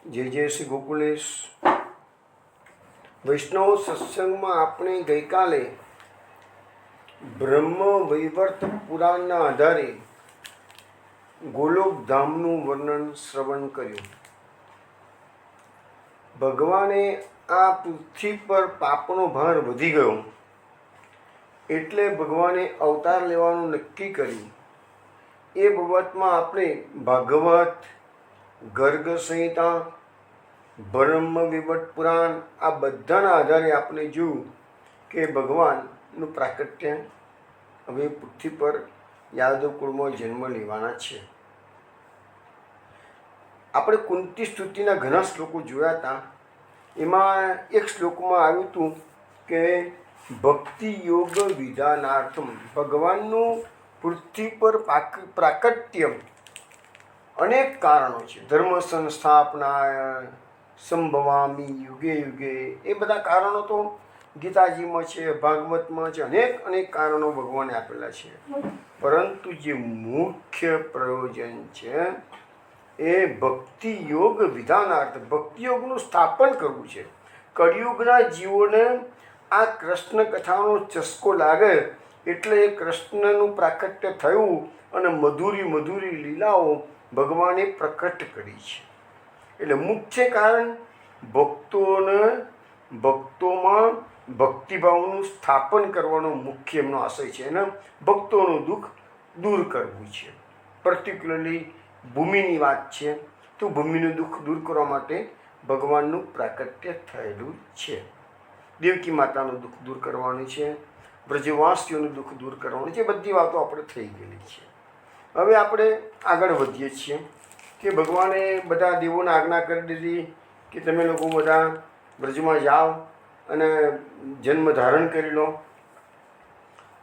જય જય શ્રી ગોકુલેશ. વૈષ્ણવ સત્સંગમાં આપણે ગઈકાલે બ્રહ્મ વૈવર્ત પુરાણના આધારે ગોલોકધામનું વર્ણન શ્રવણ કર્યું. ભગવાને આ પૃથ્વી પર પાપનો ભાર વધી ગયો એટલે ભગવાને અવતાર લેવાનું નક્કી કર્યું. એ બાબતમાં આપણે ભાગવત, ગર્ગ સંહિતા, બ્રહ્મ વૈવર્ત પુરાણ આ બધાના આધારે આપણે જોયું કે ભગવાનનું પ્રાકટ્ય હવે પૃથ્વી પર યાદવ કુળમાં જન્મ લેવાના છે. આપણે કુંતી સ્તુતિના ઘણા શ્લોકો જોયા હતા. એમાં એક શ્લોકમાં આવ્યું હતું કે ભક્તિ યોગ વિધાનાર્થમ, ભગવાનનું પૃથ્વી પર પ્રાકટ્ય અનેક કારણો છે. ધર્મ સંસ્થાપનાય સંભવામી યુગે યુગે, એ બધા કારણો તો ગીતાજીમાં છે, ભાગવતમાં છે, અનેક કારણો ભગવાને આપેલા છે. પરંતુ જે મુખ્ય પ્રયોજન છે એ ભક્તિ યોગ વિધાનાર્થ, ભક્તિ યોગનું સ્થાપન કરવું છે. કળિયુગના જીવોને આ કૃષ્ણ કથાનો ચસ્કો લાગે એટલે એ કૃષ્ણનું પ્રાકટ્ય થયું અને મધુરી લીલાઓ ભગવાને પ્રકટ કરી છે. એટલે મુખ્ય કારણ ભક્તોમાં ભક્તિભાવનું સ્થાપન કરવાનો મુખ્ય એમનો આશય છે અને ભક્તોનું દુઃખ દૂર કરવું છે. પર્ટિક્યુલરલી ભૂમિની વાત છે તો ભૂમિનું દુઃખ દૂર કરવા માટે ભગવાનનું પ્રાકટ્ય થયેલું છે. દેવકી માતાનું દુઃખ દૂર કરવાનું છે, બ્રજવાસીઓનું દુઃખ દૂર કરવાનું છે. બધી વાતો આપણે થઈ ગયેલી છે. હવે આપણે આગળ વધીએ છીએ કે ભગવાને બધા દેવોને આજ્ઞા કરી દીધી કે તમે લોકો બધા બ્રજમાં જાઓ અને જન્મ ધારણ કરી લો.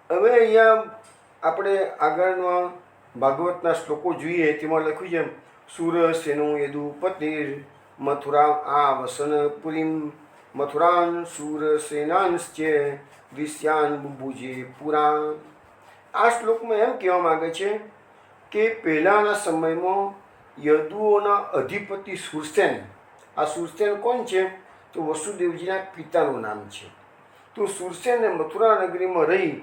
હવે અહીંયા આપણે આગળમાં ભાગવતના શ્લોકો જોઈએ. તેમાં લખ્યું છે સુરસેનું યદુપતિર મથુરા આ વસનપુરીમ મથુરાન સુરસેનાંશ્ચ વિશ્યાન બુભુજે પુરા. આ શ્લોકમાં એમ કહેવા માગે છે કે પહેલાંના સમયમાં યદુઓના અધિપતિ સુરસેન, આ સુરસેન કોણ છે તો વસુદેવજીના પિતાનું નામ છે. તો સુરસેને મથુરા નગરીમાં રહી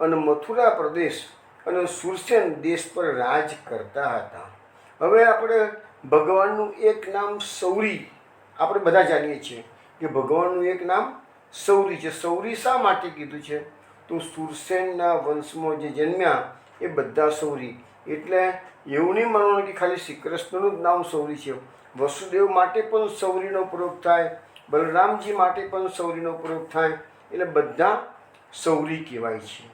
અને મથુરા પ્રદેશ અને સુરસેન દેશ પર રાજ કરતા હતા. હવે આપણે ભગવાનનું એક નામ સૌરી, આપણે બધા જાણીએ છીએ કે ભગવાનનું એક નામ સૌરી છે. સૌરી શા માટે કીધું છે તો સુરસેનના વંશમાં જે જન્મ્યા એ બધા સૌરી. એટલે એવું નહીં માનવાનું કે ખાલી શ્રી કૃષ્ણનું જ નામ સૌરી છે. વસુદેવ માટે પણ સૌરીનો પ્રયોગ થાય, બલરામજી માટે પણ સૌરીનો પ્રયોગ થાય. એટલે બધા સૌરી કહેવાય છે.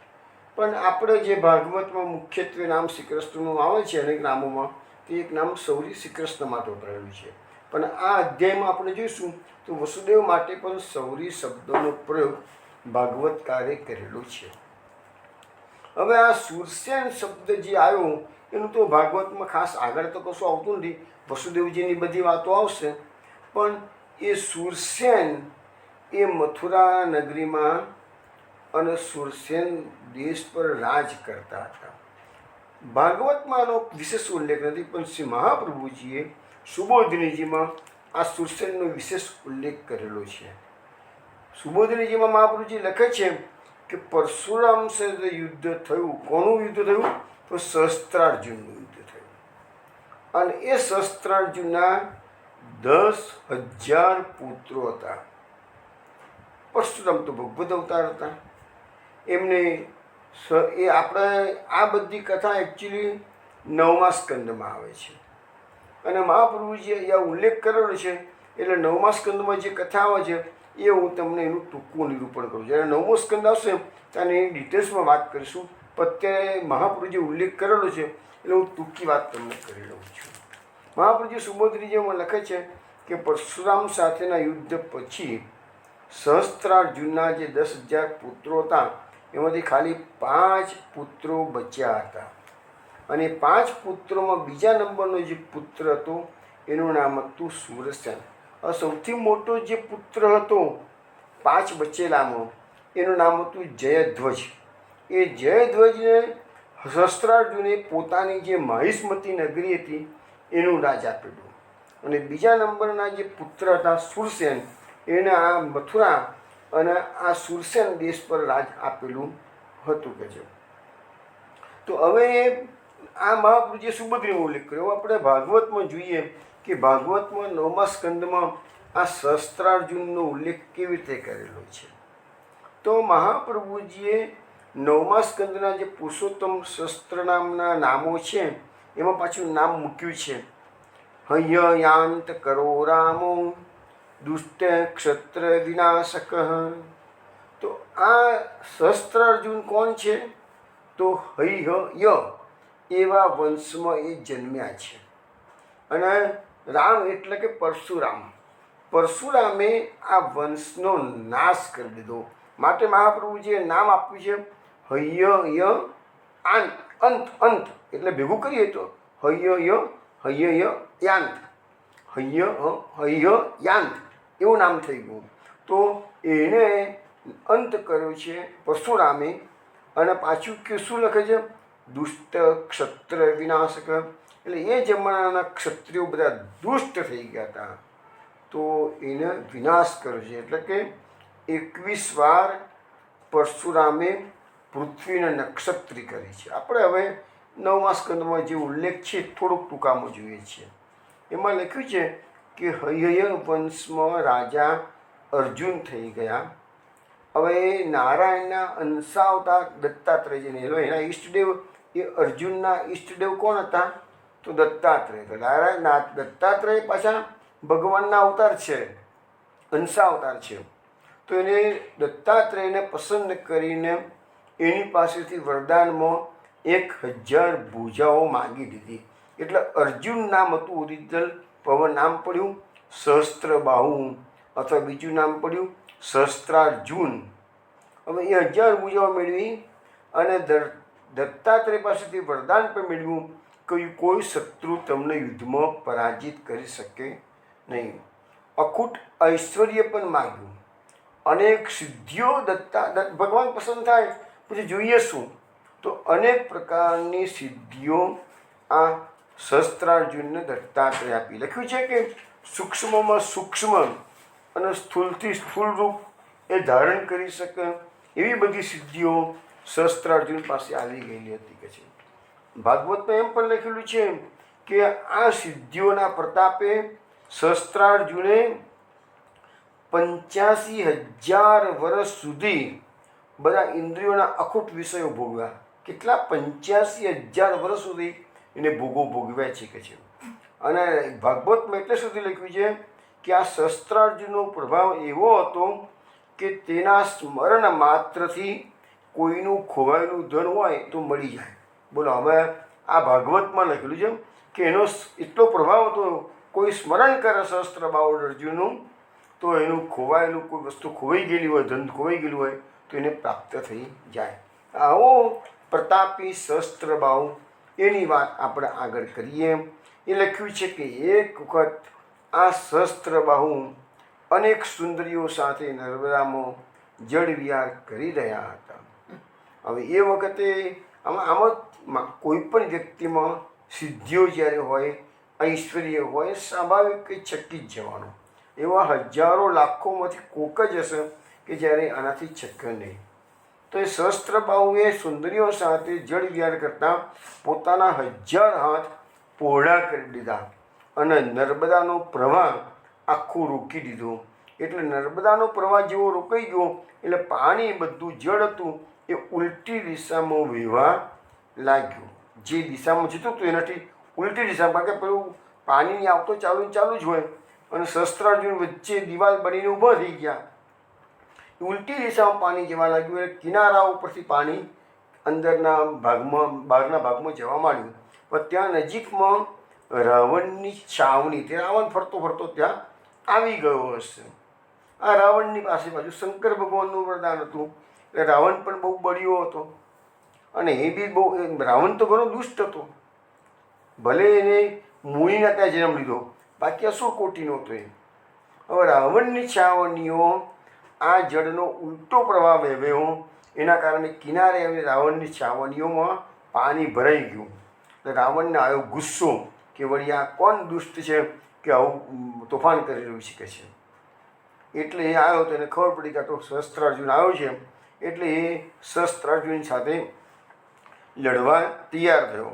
પણ આપણે જે ભાગવતમાં મુખ્યત્વે નામ શ્રી કૃષ્ણનું આવે છે અનેક નામોમાં, તે એક નામ સૌરી શ્રી કૃષ્ણ માટે વપરાયેલું છે. પણ આ અધ્યાયમાં આપણે જોઈશું તો વસુદેવ માટે પણ સૌરી શબ્દનો પ્રયોગ ભાગવતકારે કરેલો છે. હવે આ સુરસેન શબ્દ જે આવ્યો એનું તો ભાગવતમાં ખાસ આગળ તો કશું આવતું નથી. વસુદેવજીની બધી વાતો આવશે, પણ એ સુરસેન એ મથુરા નગરીમાં અને સુરસેન દેશ પર રાજ કરતા હતા. ભાગવતમાં આનો વિશેષ ઉલ્લેખ નથી, પણ શ્રી મહાપ્રભુજીએ સુબોધિનીજીમાં આ સુરસેનનો વિશેષ ઉલ્લેખ કરેલો છે. સુબોધિનીજીમાં મહાપ્રભુજી લખે છે કે પરશુરામ સાથે યુદ્ધ થયું. કોનું યુદ્ધ થયું તો સહસ્ત્રાર્જુનનું યુદ્ધ થયું. અને એ સહસ્ત્રાર્જુનના 10,000 પુત્રો હતા. પરશુરામ તો ભગવદ અવતાર હતા. એમને એ આપણે આ બધી કથા એકચ્યુઅલી 9મા સ્કંદમાં આવે છે અને મહાપ્રભુજીએ અહીંયા ઉલ્લેખ કરેલો છે. એટલે 9મા સ્કંદમાં જે કથા આવે છે એ હું તમને એનું ટૂંકું નિરૂપણ કરું. જ્યારે 9મો સ્કંદ આવશે ત્યારે એની ડિટેલ્સમાં વાત કરીશું. પણ અત્યારે મહાપ્રભુજીએ ઉલ્લેખ કરેલો છે એટલે હું ટૂંકી વાત તમને કરી લઉં છું. મહાપ્રભુજી સુબોધનીજીમાં લખે છે કે પરશુરામ સાથેના યુદ્ધ પછી સહસ્ત્રાર્જુનના જે 10,000 પુત્રો હતા એમાંથી ખાલી 5 પુત્રો બચ્યા હતા. અને 5 પુત્રોમાં બીજા નંબરનો જે પુત્ર હતો એનું નામ હતું સુરસેન. સૌથી મોટો જે પુત્ર હતો 5 બચેલામાં એનું નામ હતું જયધ્વજ. એ જયધ્વજને સહસ્ત્રાર્જુને પોતાની જે મહિષ્મતી નગરી હતી એનું રાજ આપેલું. અને બીજા નંબરના જે પુત્ર હતા શૂરસેન, એને આ મથુરા અને આ શૂરસેન દેશ પર રાજ આપેલું હતું કે છે. તો હવે આ મહાપ્રભુજીએ સુભદ્રીનો ઉલ્લેખ કર્યો. આપણે ભાગવતમાં જોઈએ કે ભાગવતમાં 9મા સ્કંદમાં આ સહસ્ત્રાર્જુનનો ઉલ્લેખ કેવી રીતે કરેલો છે. તો મહાપ્રભુજીએ 9મા સ્કંદના જે પુરુષોત્તમ શસ્ત્ર નામના નામો છે એમાં પાછું નામ મૂક્યું છે હયયાંત કરો રામો દુષ્ટ ક્ષત્ર વિનાશક. તો આ સહસ્ત્રાર્જુન કોણ છે? તો હૈય એવા વંશમાં એ જન્મ્યા છે. અને રામ એટલે કે પરશુરામ. પરશુરામે આ વંશનો નાશ કરી દીધો. માટે મહાપ્રભુજીએ નામ આપ્યું છે હૈય અંત. અંત એટલે ભેગું કરીએ તો હૈય યાંત, હૈય યાંત એવું નામ થઈ ગયું. તો એને અંત કર્યો છે પરશુરામે. અને પાછું કે શું લખે છે? દુષ્ટ ક્ષત્ર વિનાશક. એટલે એ જમાનાના ક્ષત્રિયો બધા દુષ્ટ થઈ ગયા હતા, તો એને વિનાશ કર્યો છે. એટલે કે 21 વાર પરશુરામે પૃથ્વીને નક્ષત્રી કરી છે. આપણે હવે 9મા સ્કંદમાં જે ઉલ્લેખ છે થોડુંક ટૂંકામાં જોઈએ છીએ. એમાં લખ્યું છે કે હૈય વંશમાં રાજા અર્જુન થઈ ગયા. હવે નારાયણના અંશાવતાર દત્તાત્રેયજીને એના ઈષ્ટદેવ, એ અર્જુનના ઈષ્ટદેવ કોણ હતા? તો દત્તાત્રેય. તો નારાયણ દત્તાત્રેય પાછા ભગવાનના અવતાર છે, અંશાવતાર છે. તો એને દત્તાત્રેયને પસંદ કરીને એની પાસેથી વરદાનમાં 1000 ભુજાઓ માગી દીધી. એટલે અર્જુન નામ હતું ઓરિજિનલ, પવન નામ પડ્યું સહસ્ત્રબાહુ, અથવા બીજું નામ પડ્યું સહસ્ત્રાર્જુન. હવે એ 1000 ભુજાઓ મેળવી અને દત્તાત્રેય પાસેથી વરદાન પણ મેળવ્યું કે કોઈ શત્રુ તમને યુદ્ધમાં પરાજિત કરી શકે નહીં. અખૂટ ઐશ્વર્ય પણ માગ્યું. અનેક સિદ્ધિઓ ભગવાન પસંદ થાય પછી જોઈએ શું? તો અનેક પ્રકારની સિદ્ધિઓ આ સહસ્ત્રાર્જુનને દત્તાત્રેય આપી. લખ્યું છે કે સૂક્ષ્મમાં સૂક્ષ્મ અને સ્થૂળથી સ્થૂળ રૂપ એ ધારણ કરી શકે એવી બધી સિદ્ધિઓ સહસ્ત્રાર્જુન પાસે આવી ગયેલી હતી કે છે. ભાગવતમાં એમ પણ લખેલું છે કે આ સિદ્ધિઓના પ્રતાપે સહસ્ત્રાર્જુને 85,000 વર્ષ સુધી બધા ઇન્દ્રિયોના અખૂટ વિષયો ભોગવ્યા. કેટલા? 85,000 વર્ષ સુધી એને ભોગો ભોગવ્યા છે કે છે. અને ભાગવતમાં એટલે સુધી લખ્યું છે કે આ સહસ્ત્રાર્જુનનો પ્રભાવ એવો હતો કે તેના સ્મરણ માત્રથી કોઈનું ખોવાયેલું ધન હોય તો મળી જાય. બોલો, હવે આ ભાગવતમાં લખેલું છે કે એનો એટલો પ્રભાવ હતો, કોઈ સ્મરણ કરે સહસ્ત્રબાહુ અર્જુનનું તો એનું ખોવાયેલું કોઈ વસ્તુ ખોવાઈ ગયેલી હોય, ધન ખોવાઈ ગયેલું હોય તો એને પ્રાપ્ત થઈ જાય. આવો પ્રતાપી સહસ્ત્રબાહુ, એની વાત આપણે આગળ કરીએ. એ લખ્યું છે કે એક વખત આ સહસ્ત્રબાહુ અનેક સુંદરીઓ સાથે નર્મદામાં જળ વિહાર કરી રહ્યા હતા. હવે એ વખતે આમાં કોઈ પણ વ્યક્તિમાં સિદ્ધિઓ જ્યારે હોય, ઐશ્વર્ય હોય, સ્વાભાવિક કે છકી જ જવાનું. એવા હજારો લાખોમાંથી કોક જ હશે કે જ્યારે આનાથી છકે નહીં. તો એ સહસ્ત્રબાહુએ સુંદરીઓ સાથે જળ વિહાર કરતાં પોતાના 1000 હાથ પહોળા કરી દીધા અને નર્મદાનો પ્રવાહ આખું રોકી દીધો. એટલે નર્મદાનો પ્રવાહ જેવો રોકાઈ ગયો એટલે પાણી બધું જળ હતું એ ઉલટી દિશામાં વહેવા લાગ્યું. જે દિશામાં જતું હતું એનાથી ઉલટી દિશામાં, કારણ કે પેલું પાણી આવતો ચાલુ જ હોય અને સહસ્ત્રાર્જુન વચ્ચે દિવાલ બનીને ઊભા થઈ ગયા. ઉલટી દિશામાં પાણી જવા લાગ્યું એટલે કિનારા ઉપરથી પાણી અંદરના બહારના ભાગમાં જવા માંડ્યું. પણ ત્યાં નજીકમાં રાવણની છાવણી, તે રાવણ ફરતો ફરતો ત્યાં આવી ગયો હશે. આ રાવણની પાસે બાજુ શંકર ભગવાનનું વરદાન હતું એટલે રાવણ પણ બહુ બળિયો હતો અને એ બી બહુ, રાવણ તો ઘણો દુષ્ટ હતો. ભલે એને મુનિના ત્યાં જન્મ લીધો, બાકી અસુર કોટીનો હતો એ. હવે રાવણની છાવણીઓ આ જળનો ઉલટો પ્રવાહ વહેવ્યો, એના કારણે કિનારે આવીને રાવણની છાવણીઓમાં પાણી ભરાઈ ગયું. એટલે રાવણને આવ્યો ગુસ્સો કે વળી આ કોણ દુષ્ટ છે કે આવું તોફાન કરી રહ્યું છે કે છે. એટલે એ આવ્યો તો એને ખબર પડી કે આ તો સહસ્ત્રાર્જુન આવ્યો છે, એટલે એ સહસ્ત્રાર્જુન સાથે લડવા તૈયાર થયો.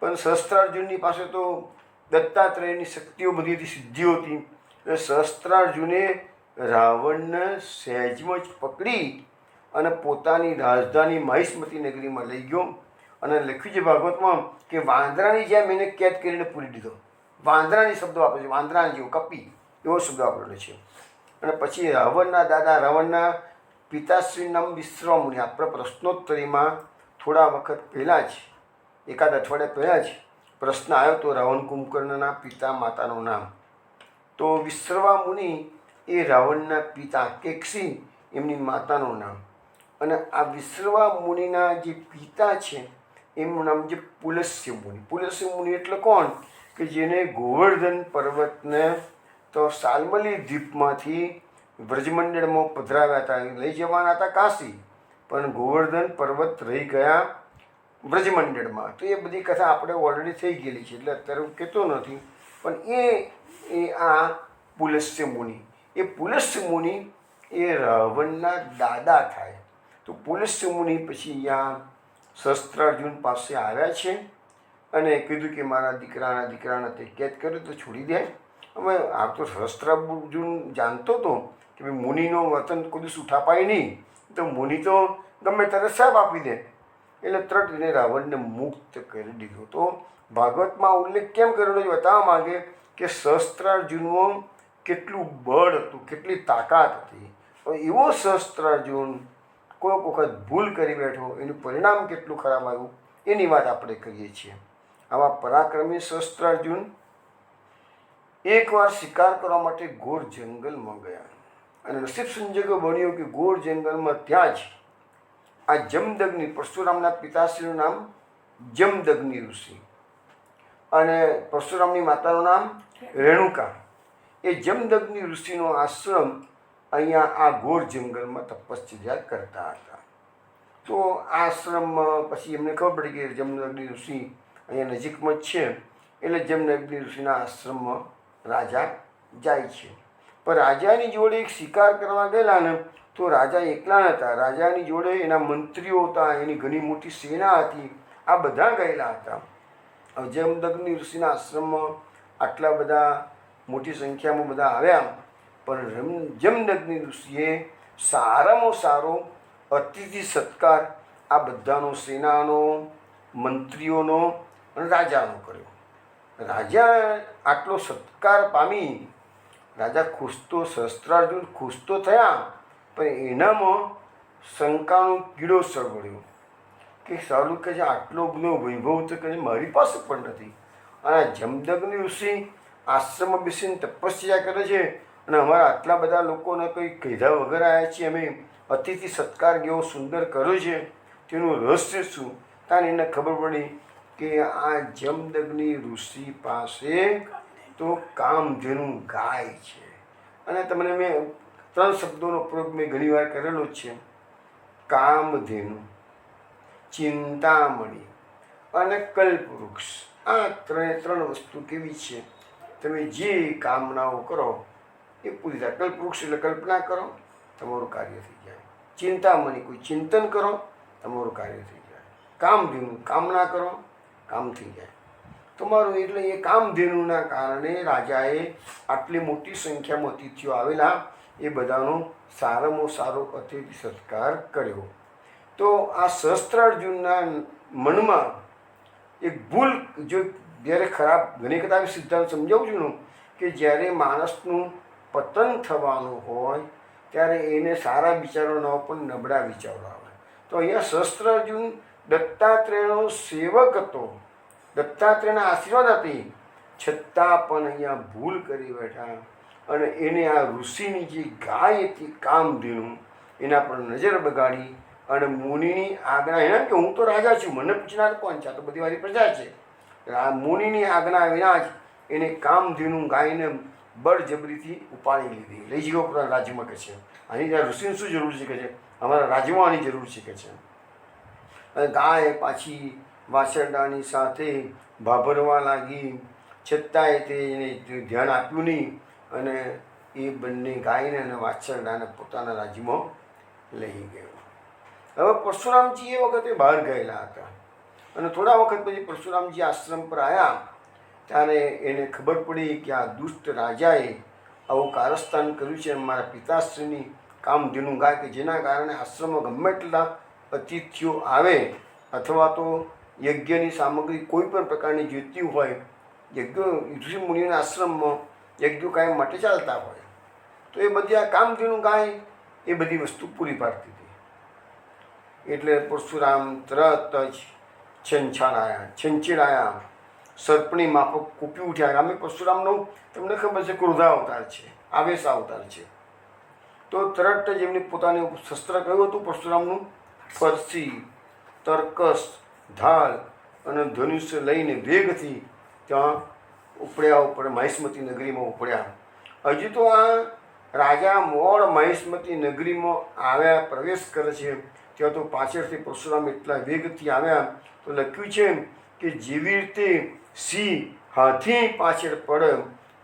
પણ સહસ્ત્રાર્જુનની પાસે તો દત્તાત્રેયની શક્તિઓ બધી હતી, સિદ્ધિઓ હતી. એટલે સહસ્ત્રાર્જુને રાવણને સહેજમાં જ પકડી અને પોતાની રાજધાની મહિષ્મતી નગરીમાં લઈ ગયો. અને લખ્યું છે ભાગવતમાં કે વાંદરાની જેમ એને કેદ કરીને પૂરી દીધો. વાંદરાની શબ્દો વાપરે છે, વાંદરાની જેવો, કપી એવો શબ્દ વાપરેલો છે. અને પછી રાવણના દાદા, રાવણના પિતાશ્રી નામ વિશ્વામુનિ. આપણે પ્રશ્નોત્તરીમાં થોડા વખત પહેલાં જ, એકાદ અઠવાડિયા પહેલાં જ પ્રશ્ન આવ્યો તો રાવણ કુંભકર્ણના પિતા માતાનું નામ. તો વિશ્વામુનિ એ રાવણના પિતા, કેકસી એમની માતાનું નામ. અને આ વિશ્વામુનિના જે પિતા છે એમનું નામ છે પુલસ્ય મુનિ. પુલસ્ય મુનિ એટલે કોણ? કે જેને ગોવર્ધન પર્વતને તો સાલમલી દ્વીપમાંથી વ્રજમંડળમાં પધરાવ્યા હતા, લઈ જવાના હતા કાશી, પણ ગોવર્ધન પર્વત રહી ગયા વ્રજમંડળમાં. તો એ બધી કથા આપણે ઓલરેડી થઈ ગયેલી છે, એટલે અત્યારે હું કહેતો નથી. પણ આ પુલસ્ય મુનિ, એ પુલસ્ય મુનિ એ રાવણના દાદા થાય. તો પુલસ્ય મુનિ પછી અહીંયા સહસ્ત્રાર્જુન પાસે આવ્યા છે અને કીધું કે મારા દીકરાના તે કેદ કર્યો તો છોડી દે. હવે આ તો સહસ્ત્રાર્જુન જાણતો હતો કે ભાઈ મુનિનો વતન કોઈ દિવસ ઉઠાપાય નહીં, તો મુનિ તો ગમે ત્યારે સાપ આપી દે. એટલે તરત એને રાવણને મુક્ત કરી દીધો. તો ભાગવતમાં ઉલ્લેખ કેમ કરેલો છે બતાવવા માગે કે સહસ્ત્રાર્જુનમાં કેટલું બળ હતું, કેટલી તાકાત હતી. એવો સહસ્ત્રાર્જુન કોઈક વખત ભૂલ કરી બેઠો, એનું પરિણામ કેટલું ખરાબ આવ્યું એની વાત આપણે કરીએ છીએ. આવા પરાક્રમી સહસ્ત્રાર્જુન એકવાર શિકાર કરવા માટે ઘોર જંગલમાં ગયા. અને નસીબ સંજોગો બન્યો કે ઘોર જંગલમાં ત્યાં જ આ જમદગ્નિ, પરશુરામના પિતાશ્રીનું નામ જમદગ્નિ ઋષિ અને પરશુરામની માતાનું નામ રેણુકા. એ જમદગ્નિ ઋષિનો આશ્રમ અહીંયા આ ઘોર જંગલમાં તપશ્ચર્યા કરતા હતા. તો આ આશ્રમમાં પછી એમને ખબર પડી કે જમદગ્નિ ઋષિ અહીંયા નજીકમાં જ છે, એટલે જમદગ્નિ ઋષિના આશ્રમમાં રાજા જાય છે. પણ રાજાની જોડે એક શિકાર કરવા ગયેલા ને તો રાજા એકલા નહોતા. રાજાની જોડે એના મંત્રીઓ હતા, એની ઘણી મોટી સેના હતી, આ બધા ગયેલા હતા. જમદગ્નિ ઋષિના આશ્રમમાં આટલા બધા મોટી સંખ્યામાં બધા આવ્યા, પણ જમદગ્નિ ઋષિએ સારામાં સારો અતિથિ સત્કાર આ બધાનો, સેનાનો, મંત્રીઓનો અને રાજાનો કર્યો. રાજા આટલો સત્કાર પામી, રાજા ખુશ તો, સહસ્ત્રાર્જુન ખુશ તો થયા, પણ એનામાં શંકાનો કીડો સળવડ્યો કે સારું કે છે આટલો બધો વૈભવ તો કંઈ મારી પાસે પણ નથી. અને જમદગ્નિ ઋષિ આશ્રમમાં બેસીને તપસ્યા કરે છે અને અમારા આટલા બધા લોકોને કંઈ કીધા વગર આવ્યા છીએ, અમે અતિથિ સત્કાર કેવો સુંદર કર્યો છે, તેનું રહસ્ય શું? ત્યાં એને ખબર પડી કે આ જમદગ્નિ ઋષિ પાસે તો કામધેનુ ગાય છે. અને તમને મેં 3 શબ્દોનો પ્રયોગ મેં ઘણી વાર કરેલો જ છે: કામધેનુ, ચિંતામણી અને કલ્પવૃક્ષ. આ ત્રણ વસ્તુ કેવી છે? તમે જે કામનાઓ કરો એ પૂરી થાય. કલ્પવૃક્ષ એટલે કલ્પના કરો, તમારું કાર્ય થઈ જાય. ચિંતામણી, કોઈ ચિંતન કરો, તમારું કાર્ય થઈ જાય. કામધેનુ, કામના કરો, કામ થઈ જાય તમારું. એટલે એ કામધેનુના કારણે રાજાએ આટલી મોટી સંખ્યામાં અતિથિઓ આવેલા, એ બધાનો સારામાં સારો અતિથિ સત્કાર કર્યો. તો આ સહસ્ત્રાર્જુનના મનમાં એક ભૂલ, જો જ્યારે ખરાબ ઘણી કથા સિદ્ધાંત સમજાવું છું ને, કે જ્યારે માણસનું પતન થવાનું હોય ત્યારે એને સારા વિચારો ન પણ નબળા વિચારો આવે. તો અહીંયા સહસ્ત્રાર્જુન દત્તાત્રેયનો સેવક હતો, દત્તાત્રેયના આશીર્વાદ હતી, છતાં પણ અહીંયા ભૂલ કરી બેઠા અને એને આ ઋષિની જે ગાય હતી કામધેનુ, એના પર નજર બગાડી અને મુનિની આજ્ઞા, એના કે હું તો રાજા છું, મને પૂછનાર કોણ છે? આ તો બધી મારી પ્રજા છે. આ મુનિની આજ્ઞા વિના જ એને કામધેનુ ગાયને બળજબરીથી ઉપાડી લીધી, લઈ જવો પોતાના રાજ્યમાં કે છે. આની ત્યાં ઋષિની શું જરૂર છે કે છે? અમારા રાજ્યમાં આની જરૂર છે કે છે. અને ગાય પાછી વાછરડાની સાથે ભાભરવા લાગી છતાંય તેને ધ્યાન આપ્યું નહીં અને એ બંને ગાયને અને વાછરડાને પોતાના રાજ્યમાં લઈ ગયો. હવે પરશુરામજી એ વખતે બહાર ગયેલા હતા અને થોડા વખત પછી પરશુરામજી આશ્રમ પર આવ્યા ત્યારે એને ખબર પડી કે આ દુષ્ટ રાજાએ આવું કારસ્તાન કર્યું છે. મારા પિતાશ્રીની કામધેનું ગાય કે જેના કારણે આશ્રમમાં ગમે એટલા અતિથિઓ આવે અથવા તો યજ્ઞની સામગ્રી કોઈ પણ પ્રકારની જોઈતી હોય, યજ્ઞ ઋષિ મુનિઓના આશ્રમમાં યજ્ઞો કાયમ માટે ચાલતા હોય તો એ બધી આ કામધેનું ગાય એ બધી વસ્તુ પૂરી પાડતી હતી. એટલે પરશુરામ તરત જ છંછેડાયા, સર્પની માફક કૂપી ઉઠ્યા. આમે પરશુરામનો તમને ખબર છે ક્રોધાવતાર છે, આવેશ અવતાર છે. તો તરત જ એમને પોતાને શસ્ત્ર કયું હતું પરશુરામનું? ફરસી, તર્કસ, ઢાલ અને ધનુષ્ય લઈને વેગથી ત્યાં ઉપડ્યા ઉપર મહેશ્મતી નગરીમાં ઉપડ્યા. હજુ તો આ રાજા મોડ મહેશ્મતી નગરીમાં આવ્યા, પ્રવેશ કરે છે ત્યાં તો પાછળથી પરશુરામ એટલા વેગથી આવ્યા તો લખ્યું છે કે જેવી રીતે સિંહ હાથી પાછળ પડે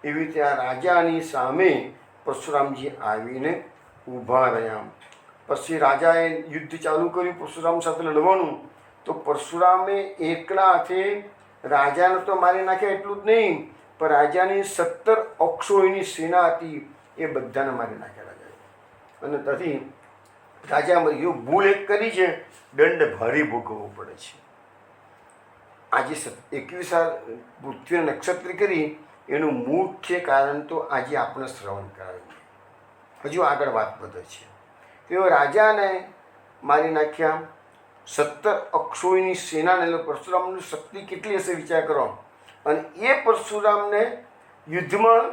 એવી રીતે આ રાજાની સામે પરશુરામજી આવીને ઊભા રહ્યા. પછી રાજાએ યુદ્ધ ચાલુ કર્યું પરશુરામ સાથે લડવાનું. તો પરશુરામે એકલા હાથે રાજાને તો મારી નાખ્યા એટલું જ નહીં, પણ રાજાની 17 અક્ષોહિણી સેના હતી એ બધાને મારી નાખ્યા રાજાએ. અને ત્યાંથી રાજા એવું ભૂલ એક કરી છે, દંડ ભારે ભોગવવો પડે છે. આજે 21 પૃથ્વીને નક્ષત્ર કરી એનું મુખ્ય કારણ તો આજે આપણે શ્રવણ કરાવ્યું. હજુ આગળ વાત વધે છે. તેઓ રાજાને મારી નાખ્યા, 17 અક્ષોહિણી સેનાને. પરશુરામની શક્તિ કેટલી હશે વિચાર કરો. અને એ પરશુરામને યુદ્ધમાં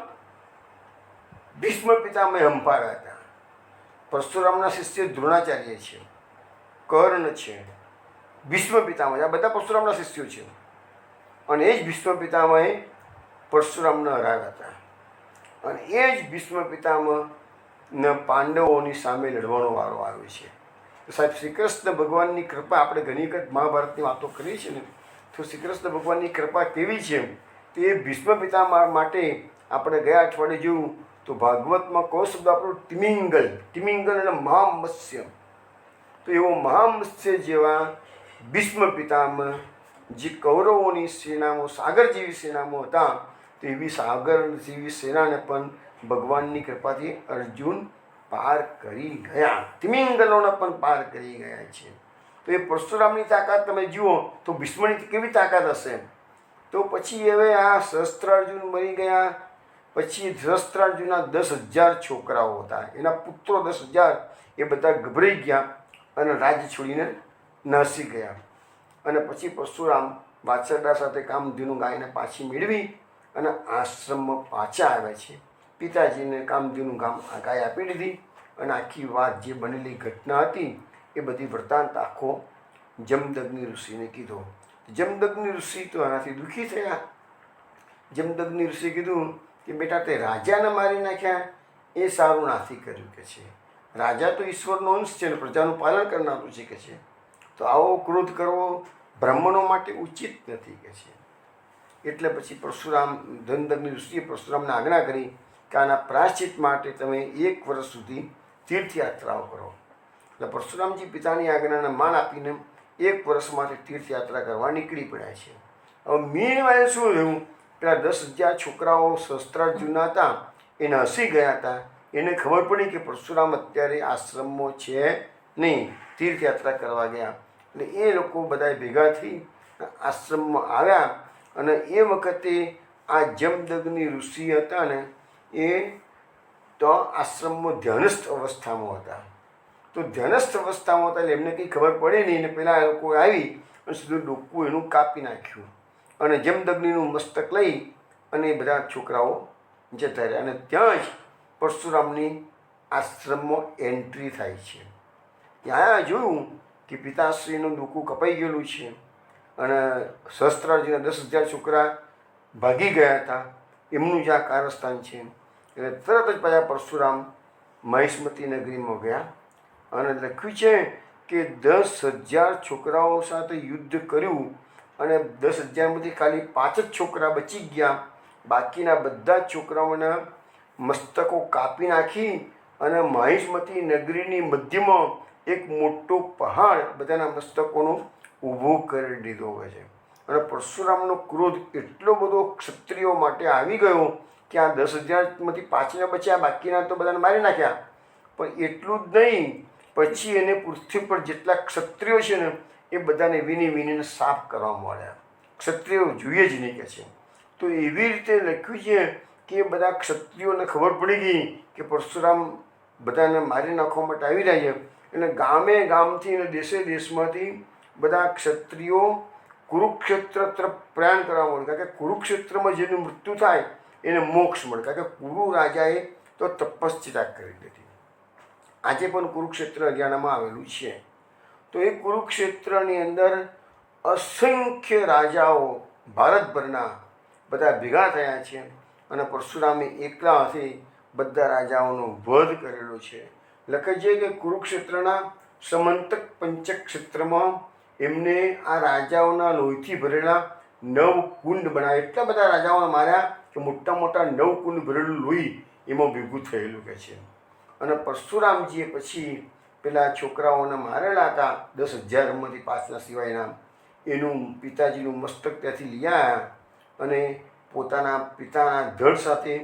ભીષ્મ પિતામહ હંપાવ્યા હતા. પરશુરામના શિષ્ય દ્રોણાચાર્ય છે, કર્ણ છે, ભીષ્મ પિતામહ, આ બધા પરશુરામના શિષ્યો છે. અને એ જ ભીષ્મ પિતામહે પરશુરામને હરાવ્યા હતા. અને એ જ ભીષ્મ પિતામહને પાંડવોની સામે લડવાનો વારો આવ્યો છે. સાહેબ શ્રી કૃષ્ણ ભગવાનની કૃપા, આપણે ઘણી વખત મહાભારતની વાતો કરી છે ને, તો શ્રી કૃષ્ણ ભગવાનની કૃપા કેવી છે તે ભીષ્મ પિતામહ માટે આપણે ગયા અઠવાડિયે જોયું તો ભાગવતમાં કયો શબ્દ આપણો? તિમિંગલ એટલે મહામત્સ્ય. તો એવો મહામત્સ્ય જેવા ભીષ્મ પિતામહ જે કૌરવોની સેનામાં સાગર જેવી સેનામાં હતા, તો એવી સાગર જેવી સેનાને પણ ભગવાનની કૃપાથી અર્જુન પાર કરી ગયા. તિમિંગલોને પણ પાર કરી ગયા છે. તો એ પરશુરામની તાકાત તમે જુઓ તો ભીષ્મની કેવી તાકાત હશે. તો પછી હવે આ સહસ્ત્રાર્જુન મરી ગયા. પછી સહસ્ત્રાર્જુનના 10,000 છોકરાઓ હતા, એના પુત્રો 10,000, એ બધા ગભરાઈ ગયા અને રાજ્ય છોડીને નાસી ગયા. અને પછી પરશુરામ વાછરડા સાથે કામધેનું ગાયને પાછી મેળવી અને આશ્રમમાં પાછા આવ્યા છે. પિતાજીને કામધેનું ગાય આપી દીધી અને આખી વાત જે બનેલી ઘટના હતી એ બધી વૃત્તાંત આખો જમદગ્નિ ઋષિને કીધો. જમદગ્નિ ઋષિ તો આનાથી દુઃખી થયા. જમદગ્નિ ઋષિ કીધું કે બેટા તે રાજાને મારી નાખ્યા એ સારું નથી કર્યું કે છે. રાજા તો ઈશ્વરનો અંશ છે ને પ્રજાનું પાલન કરનારું છે કે છે. તો આવો ક્રોધ કરવો બ્રાહ્મણો માટે ઉચિત નથી કે છે. એટલે પછી પરશુરામ જમદગ્નિ ઋષિએ પરશુરામને આજ્ઞા કરી કે આના પ્રાયશ્ચિત માટે તમે 1 વર્ષ સુધી તીર્થયાત્રાઓ કરો. એટલે પરશુરામજી પિતાની આજ્ઞાને માન આપીને 1 વર્ષ માટે તીર્થયાત્રા કરવા નીકળી પડ્યા છે. હવે મીનવાઇલ શું થયું? પેલા 10,000 છોકરાઓ સહસ્ત્રાર્જુન હતા એને હસી ગયા હતા. એને ખબર પડી કે પરશુરામ અત્યારે આશ્રમમાં છે નહીં, તીર્થયાત્રા કરવા ગયા. એટલે એ લોકો બધા ભેગા થઈ આશ્રમમાં આવ્યા. અને એ વખતે આ જમદગ્નિ ઋષિ હતા ને એ તો આશ્રમમાં ધ્યાનસ્થ અવસ્થામાં હતા. તો ધ્યાનસ્થ અવસ્થામાં હતા એટલે એમને કંઈ ખબર પડે નહીં. અને પેલા એ લોકો આવી અને સીધું ડોકું એનું કાપી નાખ્યું અને જમદગ્નિનું મસ્તક લઈ અને એ બધા છોકરાઓ જતા રહ્યા. અને ત્યાં જ પરશુરામની આશ્રમમાં એન્ટ્રી થાય છે. ત્યાં જોયું કે પિતાશ્રીનું ડોકું કપાઈ ગયેલું છે અને સહસ્ત્રાર્જુનના 10,000 છોકરા ભાગી ગયા હતા. એમનું જ આ કારસ્થાન છે. એટલે તરત જ પાછા પરશુરામ મહેશ્મતી નગરીમાં ગયા અને લખ્યું છે કે 10,000 છોકરાઓ સાથે યુદ્ધ કર્યું અને 10,000માંથી ખાલી 5 જ છોકરા બચી ગયા. બાકીના બધા છોકરાઓના મસ્તકો કાપી નાખી અને મહિષ્મતી નગરીની મધ્યમાં એક મોટો પહાડ બધાના મસ્તકોનો ઊભો કરી દીધો હોય છે. અને પરશુરામનો ક્રોધ એટલો બધો ક્ષત્રિયો માટે આવી ગયો કે આ 10,000માંથી 5ને બચ્યા, બાકીના તો બધાને મારી નાખ્યા. પણ એટલું જ નહીં, પછી એને પૃથ્વી પર જેટલા ક્ષત્રિયો છે ને એ બધાને વીણી વીણીને સાફ કરવા મળ્યા. ક્ષત્રિયો જોઈએ જ નહીં કે છે. તો એવી રીતે લખ્યું છે કે બધા ક્ષત્રિયોને ખબર પડી ગઈ કે પરશુરામ બધાને મારી નાખવા માટે આવી રહ્યા છે. એટલે ગામે ગામથી અને દેશે દેશમાંથી બધા ક્ષત્રિયો કુરુક્ષેત્ર તરફ પ્રયાણ કરવા મળે. કારણ કે કુરુક્ષેત્રમાં જેનું મૃત્યુ થાય એને મોક્ષ મળે. કારણ કે કુરુ રાજાએ તો તપસ્યા કરી દીધી. આજે પણ કુરુક્ષેત્ર હરિયાણામાં આવેલું છે. તો એ કુરુક્ષેત્રની અંદર અસંખ્ય રાજાઓ ભારતભરના બધા ભેગા થયા છે અને પરશુરામે એકલા હાથે બધા રાજાઓનો વધ કરેલો છે. લખે છે કે કુરુક્ષેત્રના સમંતક પંચક ક્ષેત્રમાં એમને આ રાજાઓના લોહીથી ભરેલા 9 કુંડ બનાવ્યા. એટલા બધા રાજાઓને માર્યા કે મોટા મોટા 9 કુંડ ભરેલું લોહી એમાં ભેગું થયેલું કહે છે. અને પરશુરામજીએ પછી પેલા છોકરાઓને મારેલા હતા 10,000માંથી 5ના સિવાયના, એનું પિતાજીનું મસ્તક ત્યાંથી લઈ આવ્યા અને પોતાના પિતાના ધડ સાથે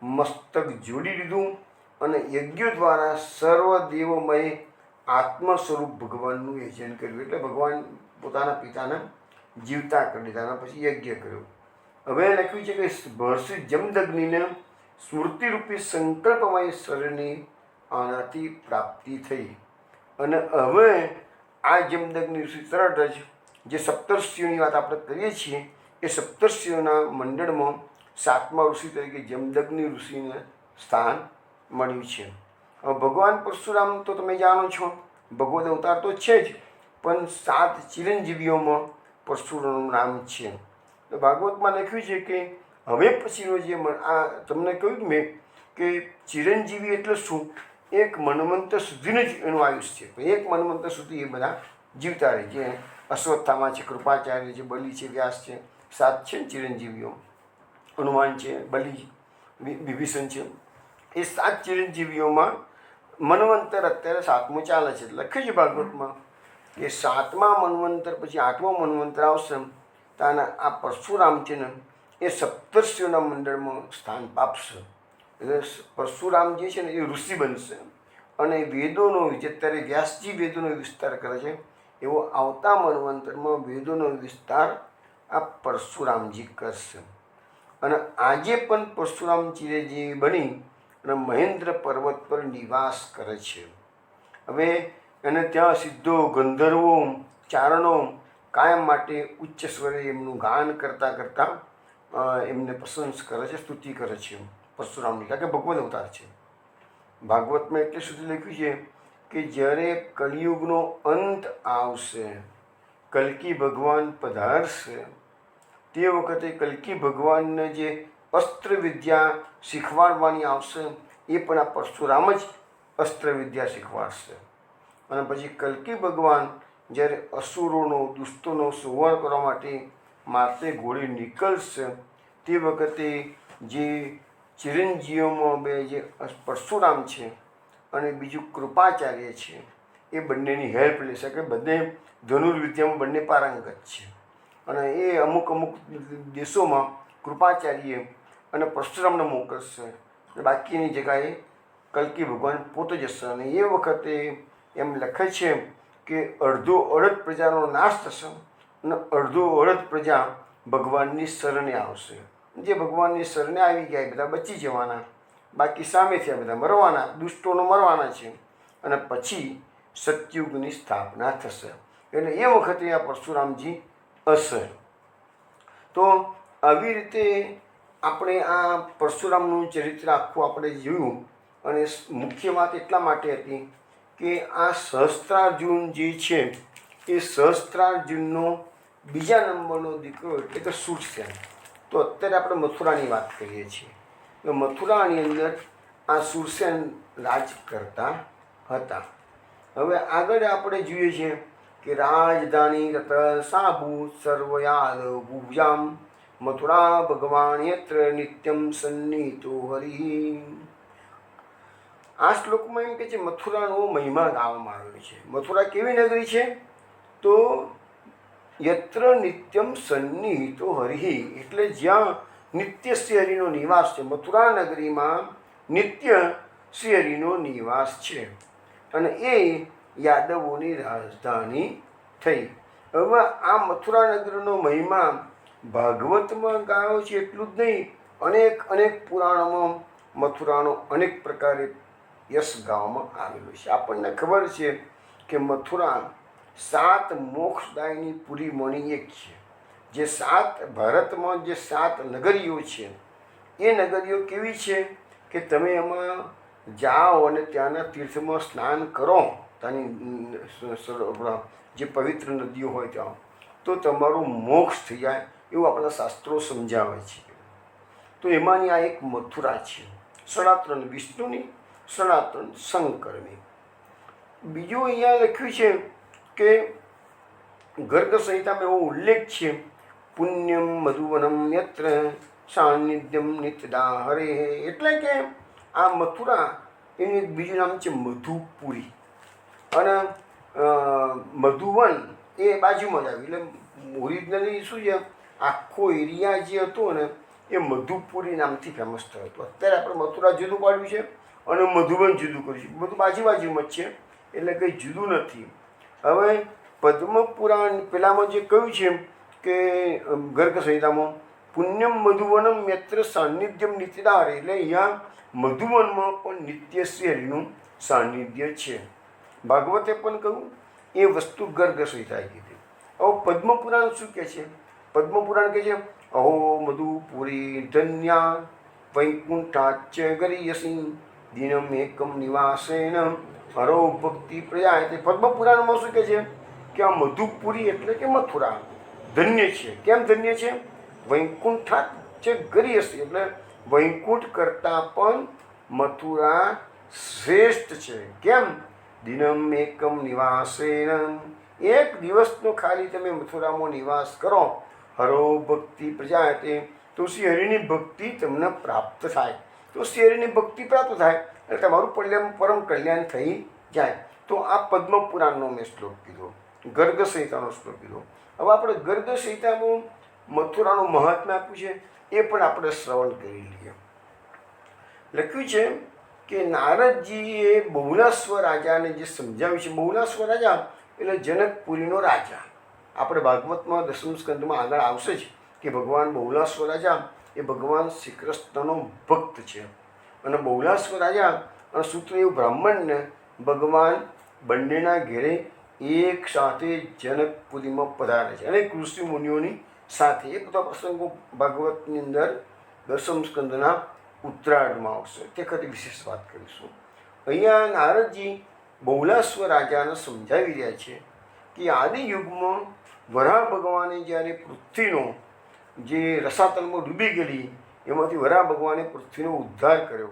મસ્તક જોડી દીધું અને યજ્ઞો દ્વારા સર્વદેવમય આત્મ સ્વરૂપ ભગવાનનું યજન કર્યું. એટલે ભગવાન પોતાના પિતાને જીવતા કરી દીધા અને પછી યજ્ઞ કર્યો. હવે લખ્યું છે કે મહર્ષિ જમદગ્નિને સ્મૃતિરૂપી સંકલ્પમય શરીરની આનાથી પ્રાપ્તિ થઈ. અને હવે આ જમદગ્નિ ઋષિ તરત જ જે સપ્તર્ષિઓની વાત આપણે કરીએ છીએ એ સપ્તર્ષિઓના મંડળમાં 7મા ઋષિ તરીકે જમદગ્નિ ઋષિને સ્થાન મળ્યું છે. હવે ભગવાન પરશુરામ તો તમે જાણો છો ભગવદ અવતાર તો છે જ, પણ 7 ચિરંજીવીઓમાં પરશુરામનું નામ છે. તો ભાગવતમાં લખ્યું છે કે હવે પછીનો જે આ તમને કહ્યું મેં કે ચિરંજીવી એટલે શું? એક મન્વંતર સુધીનું જ એનું આયુષ્ય છે. એક મન્વંતર સુધી એ બધા જીવતા રહે. જે અશ્વત્થામા છે, કૃપાચાર્ય છે, બલિ છે, વ્યાસ છે, 7 છે ચિરંજીવીઓ. હનુમાન છે, બલિ, વિભીષણ છે. એ 7 ચિરંજીવીઓમાં મન્વંતર અત્યારે 7મું ચાલે છે. લખ્યું છે ભાગવતમાં કે 7મા મન્વંતર પછી 8મો મન્વંતર આવશે તાના આ પરશુરામ છે ને એ સપ્તર્ષિઓના મંડળમાં સ્થાન પામશે. એટલે પરશુરામ જે છે ને એ ઋષિ બનશે અને વેદોનો જે અત્યારે વ્યાસજી વેદોનો વિસ્તાર કરે છે એવો આવતા મન્વંતરમાં વેદોનો વિસ્તાર આ પરશુરામજી કરશે. અને આજે પણ પરશુરામ ચિરંજીવી બની અને મહેન્દ્ર પર્વત પર નિવાસ કરે છે. હવે એને ત્યાં સિદ્ધો, ગંધર્વો, ચારણો કાયમ માટે ઉચ્ચ સ્વરે એમનું ગાન કરતાં કરતાં એમને પ્રશંસ કરે છે, સ્તુતિ કરે છે પરશુરામની. કારણ કે ભગવદ અવતાર છે. ભાગવતમાં એટલે સુધી લખ્યું છે કે જ્યારે કલિયુગનો અંત આવશે, કલ્કી ભગવાન પધારશે, તે વખતે કલ્કી ભગવાનને જે અસ્ત્ર વિદ્યા શીખવાડવાની આવશે એ પણ આ પરશુરામ જ અસ્ત્ર વિદ્યા શીખવાડશે. અને પછી કલ્કી ભગવાન જ્યારે અસુરોનો, દુષ્ટોનો સંહાર કરવા માટે ઘોડે નીકળશે તે વખતે જે ચિરંજીવીઓમાં બે જે પરશુરામ છે અને બીજું કૃપાચાર્ય છે એ બંનેની હેલ્પ લેશે. કે બંને ધનુર્વિદ્યામાં બંને પારંગત છે અને એ અમુક દેશોમાં કૃપાચાર્ય અને પરશુરામને મોકલશે. બાકીની જગ્યાએ કલ્કી ભગવાન પોતે જશે અને એ વખતે એમ લખે છે કે અડધો અડધ પ્રજાનો નાશ થશે અને અડધો અડધ પ્રજા ભગવાનની શરણે આવશે. જે ભગવાનની શરણે આવી ગયા એ બધા બચી જવાના, બાકી સામેથી આ બધા મરવાના, દુષ્ટોનો મરવાના છે અને પછી સતયુગની સ્થાપના થશે. એટલે એ વખતે આ પરશુરામજી હશે. તો આવી રીતે આપણે આ પરશુરામનું ચરિત્ર આખું આપણે જોયું. અને મુખ્ય વાત એટલા માટે હતી કે આ સહસ્ત્રાર્જુન જે છે એ સહસ્ત્રાર્જુનનો બીજા નંબરનો દીકરો એટલે કે શૂરસેન. તો અત્યારે આપણે મથુરાની વાત કરીએ છીએ. તો મથુરાની અંદર આ શૂરસેન રાજ કરતા હતા. હવે આગળ આપણે જોઈએ છીએ કે રાજધાની તત સાબુ સર્વયાદ ભુજામ મથુરા ભગવાન યત્ર નિત્યમ સન્નિહિતો હરિ. આ શ્લોકમાં એમ કે છે મથુરાનો મહિમા ગાવામાં આવ્યો છે. મથુરા કેવી નગરી છે? તો યત્ર નિત્યમ સન્નિહિતો હરિ, એટલે જ્યાં નિત્ય શ્રી હરિનો નિવાસ છે. મથુરા નગરીમાં નિત્ય શ્રી હરિનો નિવાસ છે અને એ યાદવોની રાજધાની થઈ. હવે આ મથુરા નગરીનો મહિમા ભાગવતમાં ગાયો છે એટલું જ નહીં, અનેક અનેક પુરાણોમાં મથુરાનો અનેક પ્રકારે યશ ગાવામાં આવેલો છે. આપણને ખબર છે કે મથુરા 7 મોક્ષદાયની પુરીમાંની એક છે. જે 7 ભારતમાં જે 7 નગરીઓ છે એ નગરીઓ કેવી છે કે તમે એમાં જાઓ અને ત્યાંના તીર્થમાં સ્નાન કરો, ત્યાંની જે પવિત્ર નદીઓ હોય ત્યાં, તો તમારું મોક્ષ થઈ જાય એવું આપણા શાસ્ત્રો સમજાવે છે. તો એમાંની આ એક મથુરા છે, સનાતન વિષ્ણુની, સનાતન શંકરની. બીજું અહીંયા લખ્યું છે કે ગર્ગ સંહિતામાં એવો ઉલ્લેખ છે, પુણ્યમ મધુવનમ યત્ર સાન્નિધ્યમ નિત્યદા હરે. એટલે કે આ મથુરા એનું એક બીજું નામ છે મધુપુરી, અને મધુવન એ બાજુમાં જ આવ્યું. એટલે ઓરિજિનલી શું છે, આખો એરિયા જે હતો ને એ મધુપુરી નામથી ફેમસ થયો હતો. અત્યારે આપણે મથુરા જુદું પાડ્યું છે અને મધુવન જુદું કર્યું છે, બધું બાજુમાં જ છે, એટલે કંઈ જુદું નથી. હવે પદ્મપુરાણ પેલામાં જે કહ્યું છે કે ગર્ગ સંહિતામાં પુણ્યમ મધુવનમ યત્ર સાન્નિધ્યમ નિત્યદા, એટલે અહીંયા મધુવનમાં પણ નિત્ય શ્રી હરિનું સાનિધ્ય છે. ભાગવતે પણ કહ્યું એ વસ્તુ ગર્ગ સંહિતાએ કીધી. હવે પદ્મપુરાણ શું કહે છે? પદ્મપુરાણ કહે છે અહો મધુપુરી ધન્યા વૈકુંઠાચ ગરીયસી દિનમ એકમ નિવાસેન હરો ભક્તિ પ્રજા. પદ્મપુરાણમાં શું કહે છે કે આ મધુપુરી એટલે કે મથુરા ધન્ય છે. કેમ ધન્ય છે? વૈકુંઠાચ ગરીયસી, એટલે વૈકુંઠ કરતાં પણ મથુરા શ્રેષ્ઠ છે. કેમ? દિનમ એકમ નિવાસેન, એક દિવસનો ખાલી તમે મથુરામાં નિવાસ કરો, હરો ભક્તિ પ્રજાયતે, તો શ્રી હરિની ભક્તિ તમને પ્રાપ્ત થાય. તો શ્રી હરિની ભક્તિ પ્રાપ્ત થાય એટલે તમારું પરમ કલ્યાણ થઈ જાય. તો આ પદ્મપુરાણનો મેં શ્લોક કીધો, ગર્ગ સંહિતાનો શ્લોક કીધો. હવે આપણે ગર્ગ સંહિતાનું મથુરાનું મહાત્મ્ય આપ્યું છે, એ પણ આપણે શ્રવણ કરી લઈએ. લખ્યું છે કે નારદજીએ બહુલાશ્વ રાજાને જે સમજાવ્યું છે. બહુલાશ્વ રાજા એટલે જનકપુરીનો રાજા. આપણે ભાગવતમાં 10મ સ્કંદમાં આગળ આવશે જ કે ભગવાન બહુલાશ્વ રાજા એ ભગવાન શ્રી કૃષ્ણનો ભક્ત છે. અને બહુલાશ્વ રાજા અને સૂત્રદેવ બ્રાહ્મણને ભગવાન બંનેના ઘેરે એક સાથે જનકપુરીમાં પધારે છે અને ઋષિ મુનિઓની સાથે. એ બધા પ્રસંગો ભાગવતની અંદર 10મ સ્કંદના ઉત્તરાર્ધમાં આવશે, તે વખતે વિશેષ વાત કરીશું. અહીંયા નારદજી બહુલાશ્વ રાજાને સમજાવી રહ્યા છે કે આદિ યુગમાં વરાહ ભગવાને જ્યારે પૃથ્વીનો જે રસાતલમાં ડૂબી ગયેલી એમાંથી વરાહ ભગવાને પૃથ્વીનો ઉદ્ધાર કર્યો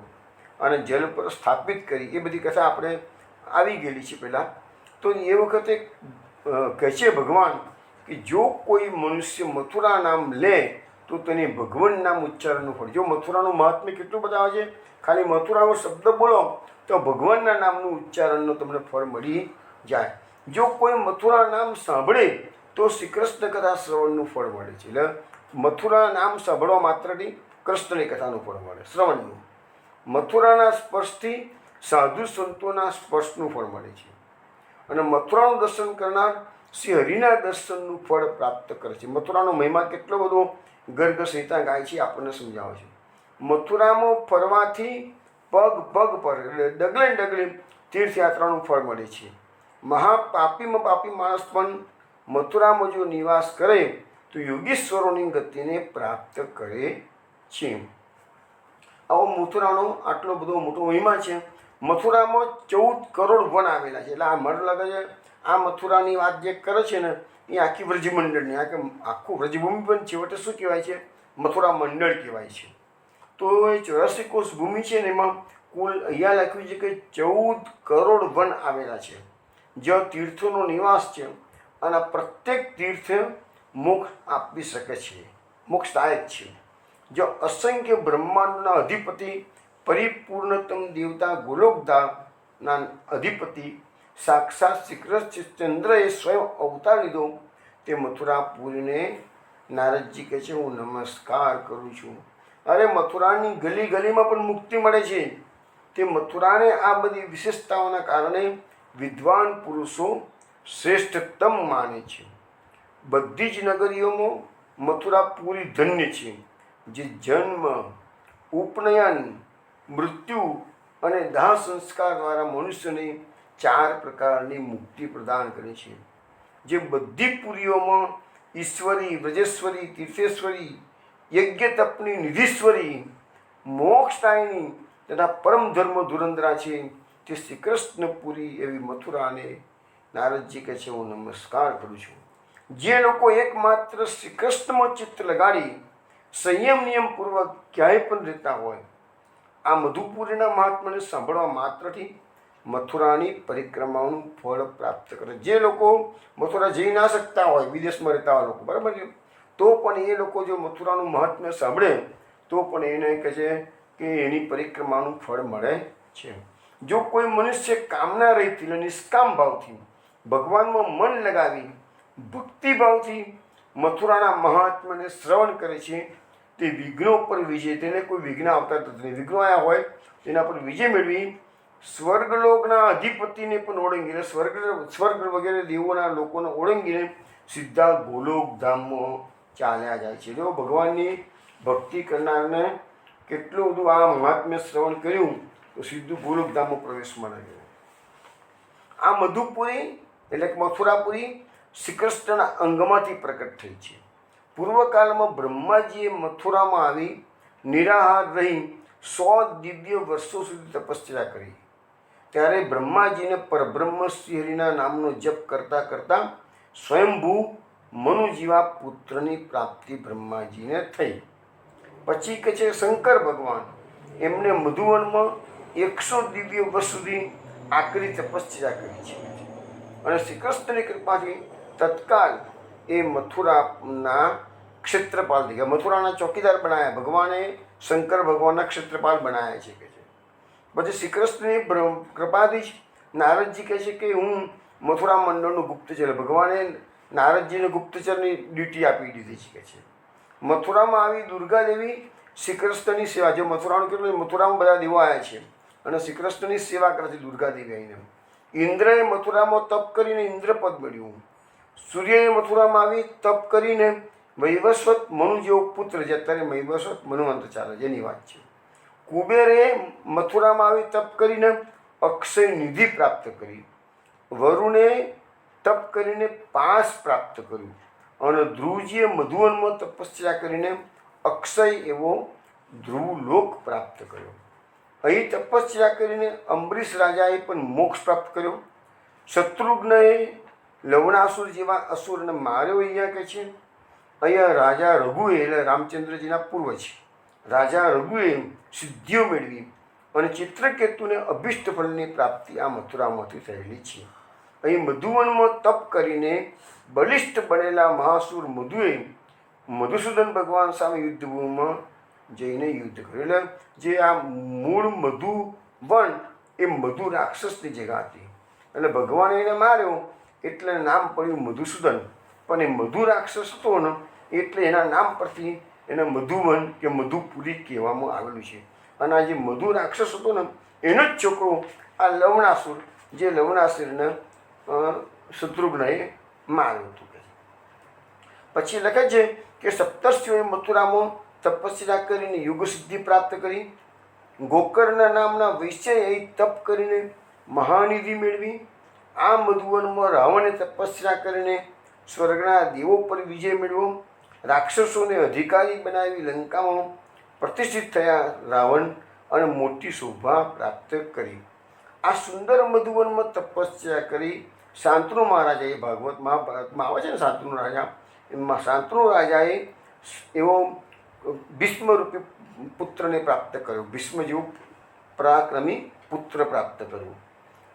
અને જલ પર સ્થાપિત કરી. એ બધી કથા આપણે આવી ગયેલી છે પહેલાં. તો એ વખતે કહે છે ભગવાન કે જો કોઈ મનુષ્ય મથુરા નામ લે તો તેને ભગવાન નામ ઉચ્ચારણનું ફળ. જો મથુરાનું મહાત્મ્ય કેટલું બધા છે, ખાલી મથુરાનો શબ્દ બોલો તો ભગવાનના નામનું ઉચ્ચારણનું તમને ફળ મળી જાય. જો કોઈ મથુરા નામ સાંભળે તો શ્રી કૃષ્ણ કથા શ્રવણનું ફળ મળે છે. એટલે મથુરા નામ સાંભળવા માત્રથી કૃષ્ણની કથાનું ફળ મળે, શ્રવણનું. મથુરાના સ્પર્શથી સાધુ સંતોના સ્પર્શનું ફળ મળે છે. અને મથુરાનું દર્શન કરનાર શ્રી હરિના દર્શનનું ફળ પ્રાપ્ત કરે છે. મથુરાનો મહિમા કેટલો બધો ગર્ગ સંહિતા ગાય છે, આપણને સમજાવે છે. મથુરામાં ફરવાથી પગ પર એટલે ડગલે તીર્થયાત્રાનું ફળ મળે છે. મહાપાપીમાં પાપી માણસ પણ મથુરામાં જો નિવાસ કરે તો યોગીશ્વરોની ગતિને પ્રાપ્ત કરે છે. આવો મથુરાનો આટલો બધો મોટો મહિમા છે. મથુરામાં 14 કરોડ વન આવેલા છે. એટલે આ મને લાગે છે આ મથુરાની વાત જે કરે છે ને એ આખી વ્રજમંડળની, આખું વ્રજભૂમિ પણ છેવટે શું કહેવાય છે? મથુરા મંડળ કહેવાય છે. તો એ 84 કોષ ભૂમિ છે ને એમાં કુલ અહીંયા લખ્યું છે કે 14 કરોડ વન આવેલા છે, જ્યાં તીર્થોનો નિવાસ છે અને પ્રત્યેક તીર્થ મોક્ષ આપી શકે છે. મોક્ષદાયક છે. જો અસંખ્ય બ્રહ્માંડના અધિપતિ પરિપૂર્ણતમ દેવતા ગોલોકધામના અધિપતિ સાક્ષાત શ્રી કૃષ્ણચંદ્રએ સ્વયં અવતાર લીધો તે મથુરાપુરીને નારદજી કહે છે હું નમસ્કાર કરું છું. અરે મથુરાની ગલી ગલીમાં પણ મુક્તિ મળે છે. તે મથુરાને આ બધી વિશેષતાઓના કારણે વિદ્વાન પુરુષો શ્રેષ્ઠતમ માને છે. બધી જ નગરીઓમાં મથુરાપુરી ધન્ય છે, જે જન્મ, ઉપનયન, મૃત્યુ અને દાહ સંસ્કાર દ્વારા મનુષ્યને 4 પ્રકારની મુક્તિ પ્રદાન કરે છે. જે બધી પુરીઓમાં ઈશ્વરી, વ્રજેશ્વરી, તીર્થેશ્વરી, યજ્ઞ તપની નિધિશ્વરી, મોક્ષદાયિની તથા પરમ ધર્મ ધુરંધરા છે, તે શ્રી કૃષ્ણપુરી એવી મથુરાને નારદજી કહે છે હું નમસ્કાર કરું છું. જે લોકો એકમાત્ર શ્રી કૃષ્ણમાં ચિત્ત લગાડી સંયમ નિયમપૂર્વક ક્યાંય પણ રહેતા હોય, આ મધુપુરીના મહાત્માને સાંભળવા માત્રથી મથુરાની પરિક્રમાનું ફળ પ્રાપ્ત કરે. જે લોકો મથુરા જઈ ના શકતા હોય, વિદેશમાં રહેતા હોય લોકો, બરાબર છે, તો પણ એ લોકો જો મથુરાનું મહાત્મ્ય સાંભળે તો પણ એને કહે છે કે એની પરિક્રમાનું ફળ મળે છે. જો કોઈ મનુષ્ય કામના રહિત અને નિષ્કામ ભાવથી ભગવાનમાં મન લગાવી ભક્તિભાવથી મથુરાના મહાત્માને શ્રવણ કરે છે, તે વિઘ્નો પર વિજય, તેને કોઈ વિઘ્ન આવતા નથી. વિઘ્નો આવ્યા હોય તેના પર વિજય મેળવી સ્વર્ગલોકના અધિપતિને પણ ઓળંગીને સ્વર્ગ વગેરે દેવોના લોકોને ઓળંગીને સીધા ગોલોક ધામમાં ચાલ્યા જાય છે. જો ભગવાનની ભક્તિ કરનારને કેટલું બધું આ મહાત્મ્ય શ્રવણ કર્યું તો સીધું ગોલોક ધામમાં પ્રવેશ મળે. આ મધુપુરી એટલે કે મથુરાપુરી શ્રી કૃષ્ણના અંગમાંથી પ્રકટ થઈ છે. પૂર્વકાળમાં બ્રહ્માજીએ મથુરામાં આવી નિરાહાર રહી 100 દિવ્ય વર્ષો સુધી તપસ્યા કરી. ત્યારે બ્રહ્માજીને પરબ્રહ્મ શ્રીહરિના નામનો જપ કરતાં કરતાં સ્વયંભૂ મનુ જેવા પુત્રની પ્રાપ્તિ બ્રહ્માજીને થઈ. પછી કે છે શંકર ભગવાન એમને મધુવનમાં 100 દિવ્ય વર્ષ સુધી આકરી તપસ્યા કરી છે. અને શ્રી કૃષ્ણની કૃપાથી તત્કાલ એ મથુરાના ક્ષેત્રપાલ થઈ ગયા. મથુરાના ચોકીદાર બનાવ્યા ભગવાને. શંકર ભગવાનના ક્ષેત્રપાલ બનાવ્યા છે કે છે. પછી શ્રી કૃષ્ણની કૃપાથી જ નારદજી કહે છે કે હું મથુરા મંડળનું ગુપ્તચર, ભગવાને નારદજીને ગુપ્તચરની ડ્યુટી આપી દીધી છે કે છે. મથુરામાં આવી દુર્ગા દેવી શ્રી કૃષ્ણની સેવા, જે મથુરાનું કેટલું, મથુરામાં બધા દેવો આવ્યા છે અને શ્રી કૃષ્ણની સેવા કરે છે દુર્ગા દેવી આવીને. ઇન્દ્રએ મથુરામાં તપ કરીને ઇન્દ્રપદ મળ્યું. સૂર્યએ મથુરામાં આવી તપ કરીને વૈવસ્વત મનુ જેવો પુત્ર, જે અત્યારે વૈવસ્વત મનુવંત ચાલે જેની વાત છે. કુબેરે મથુરામાં આવી તપ કરીને અક્ષય નિધિ પ્રાપ્ત કરી. વરુણે તપ કરીને પાસ પ્રાપ્ત કર્યું. અને ધ્રુવજીએ મધુવનમાં તપસ્યા કરીને અક્ષય એવો ધ્રુવલોક પ્રાપ્ત કર્યો. અહીં તપસ્યા કરીને અંબરીશ રાજાએ પણ મોક્ષ પ્રાપ્ત કર્યો. શત્રુઘ્નએ લવણાસુર જેવા અસુરને માર્યો અહીંયા કહે છે. અહીંયા રાજા રઘુએ, એટલે રામચંદ્રજીના પૂર્વજ રાજા રઘુએ સિદ્ધિઓ મેળવી અને ચિત્રકેતુને અભિષ્ટ ફળની પ્રાપ્તિ આ મથુરામાંથી થયેલી છે. અહીં મધુવનમાં તપ કરીને બલિષ્ઠ બનેલા મહાસુર મધુએ મધુસૂદન ભગવાન સામે યુદ્ધભૂમિમાં જઈને યુદ્ધ કર્યું. એટલે જે આ મૂળ મધુવન એ મધુ રાક્ષસની જગ્યા હતી. એટલે ભગવાને એને માર્યો એટલે નામ પડ્યું મધુસૂદન. પણ એ મધુ રાક્ષસ હતો ને એટલે એના નામ પરથી એને મધુવન કે મધુપુરી કહેવામાં આવેલું છે. અને આ જે મધુ રાક્ષસ હતો ને એનો જ છોકરો આ લવણાસુર, જે લવણાસુરને શત્રુઘ્નએ માર્યું હતું. પછી લખે છે કે સપ્તર્ષિઓએ મથુરામાં તપસ્યા કરીને યુગ સિદ્ધિ પ્રાપ્ત કરી. ગોકર્ણ નામના વૈશ્યએ તપ કરીને મહાનિધિ મેળવી. આ મધુવનમાં રાવણે તપસ્યા કરીને સ્વર્ગના દેવો પર વિજય મેળવ્યો. રાક્ષસોને અધિકારી બનાવી લંકામાં પ્રતિષ્ઠિત થયા રાવણ અને મોટી શોભા પ્રાપ્ત કરી. આ સુંદર મધુવનમાં તપસ્યા કરી શાંતનુ મહારાજાએ, ભાગવત મહાભારતમાં આવે છે ને શાંતનુ રાજા, એમાં શાંતનુ રાજાએ એવો ભીષ્મ રૂપી પુત્રને પ્રાપ્ત કર્યો. ભીષ્મ જેવું પરાક્રમી પુત્ર પ્રાપ્ત કર્યો.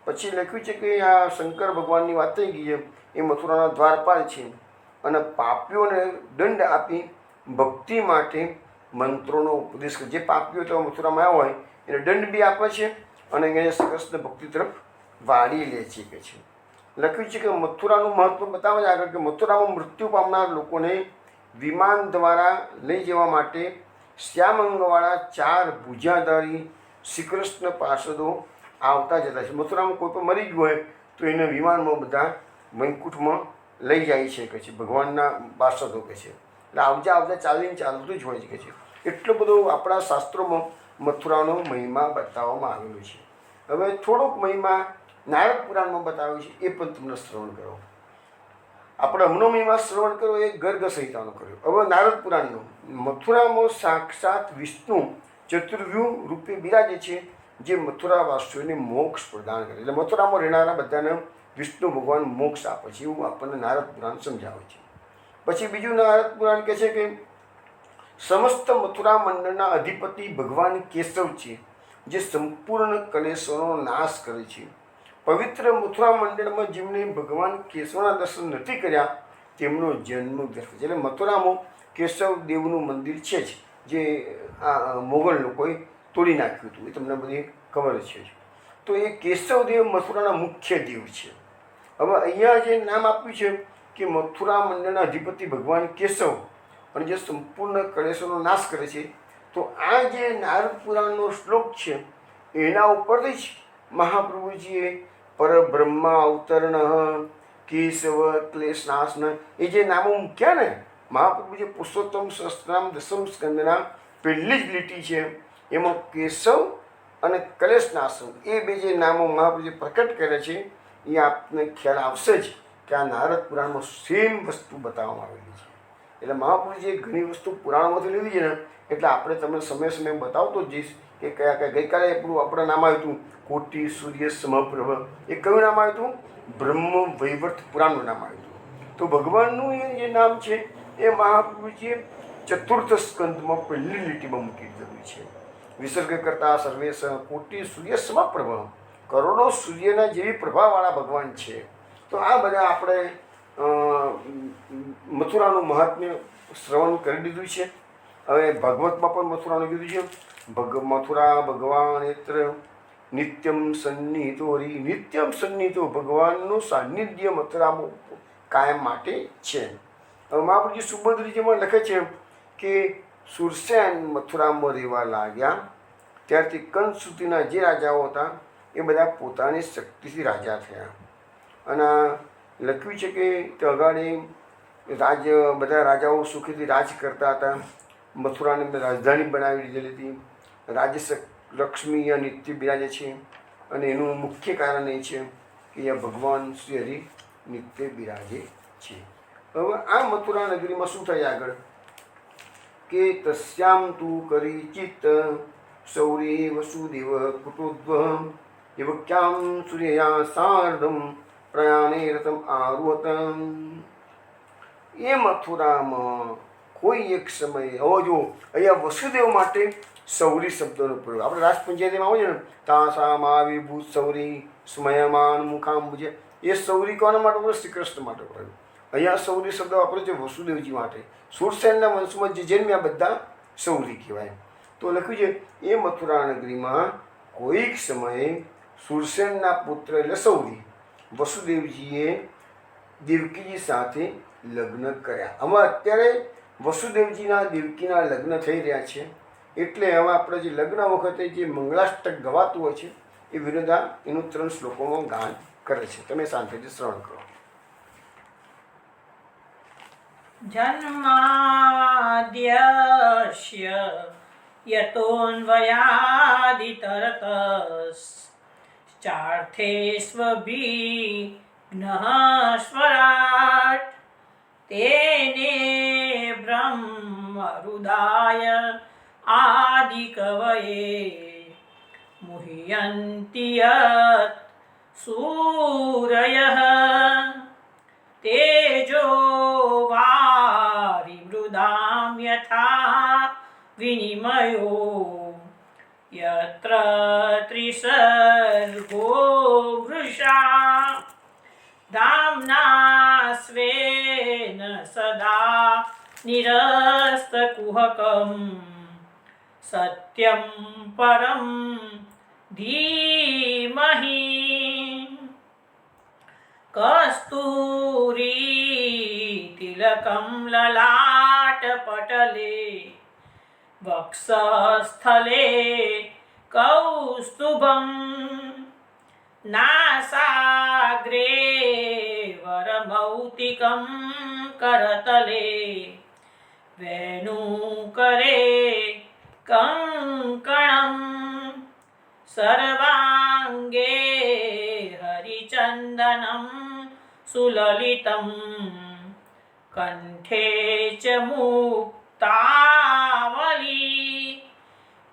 પછી લખ્યું છે કે આ શંકર ભગવાનની વાત થઈ ગઈ છે. એ મથુરાના દ્વારપાલ છે અને પાપીઓને દંડ આપી ભક્તિ માટે મંત્રોનો ઉપદેશ કરે. જે પાપીઓ તો મથુરામાં આવ્યા હોય એને દંડ બી આપે છે અને એને શ્રી કૃષ્ણ ભક્તિ તરફ વાળી લે છે કે છે. લખ્યું છે કે મથુરાનું મહત્વ બતાવે છે આગળ કે મથુરામાં મૃત્યુ પામનાર લોકોને વિમાન દ્વારા લઈ જવા માટે શ્યામ અંગવાળા 4 ભુજાધારી શ્રી કૃષ્ણ પાર્ષદો આવતા જતા છે. મથુરામાં કોઈ પણ મરી ગયું હોય તો એને વિમાનમાં બધા વૈકુંઠમાં લઈ જાય છે કે છે ભગવાનના પાર્ષદો કે છે. એટલે આવતા ચાલીને ચાલતું જ હોય છે કે છે. એટલો બધો આપણા શાસ્ત્રોમાં મથુરાનો મહિમા બતાવવામાં આવેલો છે. હવે થોડોક મહિમા નારદ પુરાણમાં બતાવ્યો છે, એ પણ તમને શ્રવણ કરો. આપણે હમણાં મહિમા શ્રવણ કર્યો એ ગર્ગ સંહિતાનો કર્યો. હવે નારદ પુરાણનો મથુરામાં સાક્ષાત વિષ્ણુ ચતુર્વ્યુહ રૂપે બિરાજે છે, જે મથુરાવાસીઓને મોક્ષ પ્રદાન કરે. એટલે મથુરામાં રહેનારા બધાને વિષ્ણુ ભગવાન મોક્ષ આપે છે, એવું આપણને નારદ પુરાણ સમજાવે છે. પછી બીજું નારદ પુરાણ કહે છે કે સમસ્ત મથુરા મંડળના અધિપતિ ભગવાન કેશવ છે, જે સંપૂર્ણ કલેશોનો નાશ કરે છે. પવિત્ર મથુરા મંડળમાં જેમણે ભગવાન કેશવના દર્શન નથી કર્યા તેમનો જન્મ વ્યર્થ છે. એટલે મથુરામાં કેશવ દેવનું મંદિર છે જ, જે આ મોગલ લોકોએ તોડી નાખ્યું હતું, એ તમને બધી ખબર છે. તો એ કેશવ દેવ મથુરાના મુખ્ય દેવ છે. હવે અહીંયા જે નામ આપ્યું છે કે મથુરા મંડળના અધિપતિ ભગવાન કેશવ અને જે સંપૂર્ણ કલેશોનો નાશ કરે છે, તો આ જે નારદ પુરાણનો શ્લોક છે એના ઉપરથી જ મહાપ્રભુજીએ પરબ્રહ્મા અવતરણ કેશવ ક્લેશનાશન એ જે નામો મૂક્યા ને, મહાપ્રભુજી પુરુષોત્તમ સહસ્ત્રનામ દસમ સ્કંદના પહેલી જ લીટી છે, એમાં કેશવ અને કલેશનાશન એ બે જે નામો મહાપ્રભુજી પ્રકટ કરે છે એ આપને ખ્યાલ આવશે જ કે આ નારદ પુરાણમાં સેમ વસ્તુ બતાવવામાં આવેલી છે. એટલે મહાપ્રભુજીએ ઘણી વસ્તુ પુરાણોમાંથી લીધી છે ને, એટલે આપણે તમને સમય સમય બતાવતો જ જઈશ કે કયા કયા. ગઈકાલે આપણે નામ આવ્યું હતું કોટિ સૂર્ય સમપ્રભ, એ કયું નામ આવ્યું હતું? બ્રહ્મ વૈવર્ત પુરાણનું નામ આવ્યું હતું. તો ભગવાનનું એ જે નામ છે એ મહાપ્રભુજીએ ચતુર્થ સ્કંદમાં પહેલી લીટીમાં મૂકી દીધું છે. વિસર્ગ કરતા સર્વેશ કોટિ સૂર્ય સમપ્રભ, કરોડો સૂર્યના જેવી પ્રભાવવાળા ભગવાન છે. તો આ બધા આપણે મથુરાનું મહાત્મ્ય શ્રવણ કરી દીધું છે. હવે ભાગવતમાં પણ મથુરાનું કીધું છે, મથુરા ભગવાન એત્ર નિત્યમ સન્નિહિતો હરિ, નિત્યમ સન્નિહિતો ભગવાનનું સાનિધ્ય મથુરામાં કાયમ માટે છે. હવે મહાપ્રભુજી સુભદ્રીજીમાં લખે છે કે સુરસેન મથુરામાં રહેવા લાગ્યા ત્યારથી કંસ સુધીના જે રાજાઓ હતા એ બધા પોતાની શક્તિથી રાજા થયા. અને લખ્યું છે કે અગાડી બધા રાજાઓ સુખીથી રાજ કરતા હતા. મથુરાને રાજધાની બનાવી દીધેલી હતી. રાજ્ય લક્ષ્મી નિત્ય બિરાજે છે અને એનું મુખ્ય કારણ એ છે કે અહીંયા ભગવાન શ્રી હરિ નિત્ય બિરાજે છે. હવે આ મથુરા નગરીમાં શું થાય આગળ કે તસ્યામ તું કરી ચિત્ત સૌરી વસુદેવ કુટુદ્વ એવક્યામ સૂર્યા સાર્ધમ પ્રયાણે રથમ આરુહતમ. એ મથુરામાં કોઈ એક સમય હવે જો અહીંયા વસુદેવ માટે સૌરી શબ્દનો પ્રયોગ આપણે રાજપંચાયતીમાં આવે છે ને, તાસામાં વિભૂત સૌરી સ્મયમાન મુખાંબુજ, એ સૌરી કોના માટે વપરાય? શ્રી કૃષ્ણ માટે વપરાયું. અહીંયા સૌરી શબ્દ વાપરે છે વસુદેવજી માટે. સુરસેનના વંશમાં જે જન્મ્યા બધા સૌરી કહેવાય. તો લખ્યું છે એ મથુરા નગરીમાં કોઈક સમયે સુરસેનના પુત્ર એટલે સૌરી વસુદેવજીએ દેવકીજી સાથે લગ્ન કર્યા. હવે અત્યારે વસુદેવજીના દેવકીના લગ્ન થઈ રહ્યા છે, એટલે હવે આપણે જે લગ્ન વખતે જે મંગળાષ્ટક ગવાતું હોય છે એ વિનોદા એનું 3 શ્લોકોમાં ગાન કરે છે. તમે શાંતિથી શ્રવણ કરો. જન્માદ્યસ્ય યતોન્વયાદિતરતશ્ચાર્થેષ્વભિઘ્નઃ સ્વરાટ તેને બ્રહ્મરુદાય આદિકવયે મુહ્યન્તિ યત સૂરયઃ તેજો વારિમૃદામ યથા વિનિમયો यत्र त्रिसर्गो वृषा धाम्ना स्वेन सदा निरस्तकुहकं सत्यं परं धीमहि कस्तूरी तिलकं ललाटपटले वक्षस्थले कौस्तुभं नासाग्रे वरमौक्तिकं करतले वेणुकरे कङ्कणं सर्वाङ्गे हरिचन्दनं सुललितं कण्ठे च मुक्तावली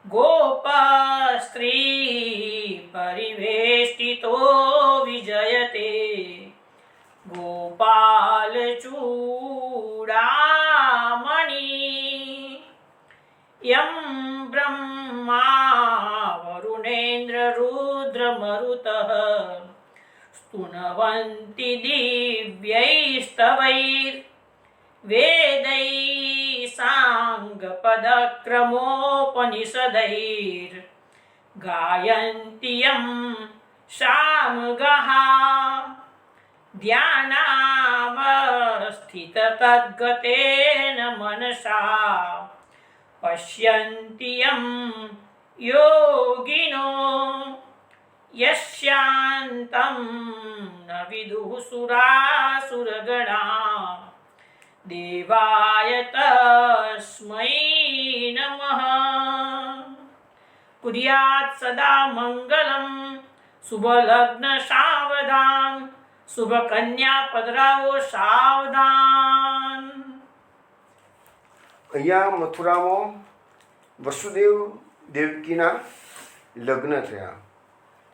गोपस्त्री परिवेष्टितो विजयते गोपालचूडामणि यं ब्रह्मा वरुणेन्द्ररुद्रमरुतः स्तुनवन्ति दिव्यैस्तवैर्वेदैः साङ्गपदक्रमोपनिषदैर्गायन्ति यं सामगाः ध्यानावस्थिततद्गतेन मनसा पश्यन्ति यं योगिनो यस्यान्तं न विदुः सुरासुरगणा देवाय तस्मै नमः। कुर्यात् सदा मङ्गलं शुभलग्न सावधान शुभकन्या पधराવો સાવધાન। અહીંયા મથુરામાં વસુદેવ દેવકીના લગ્ન થયા।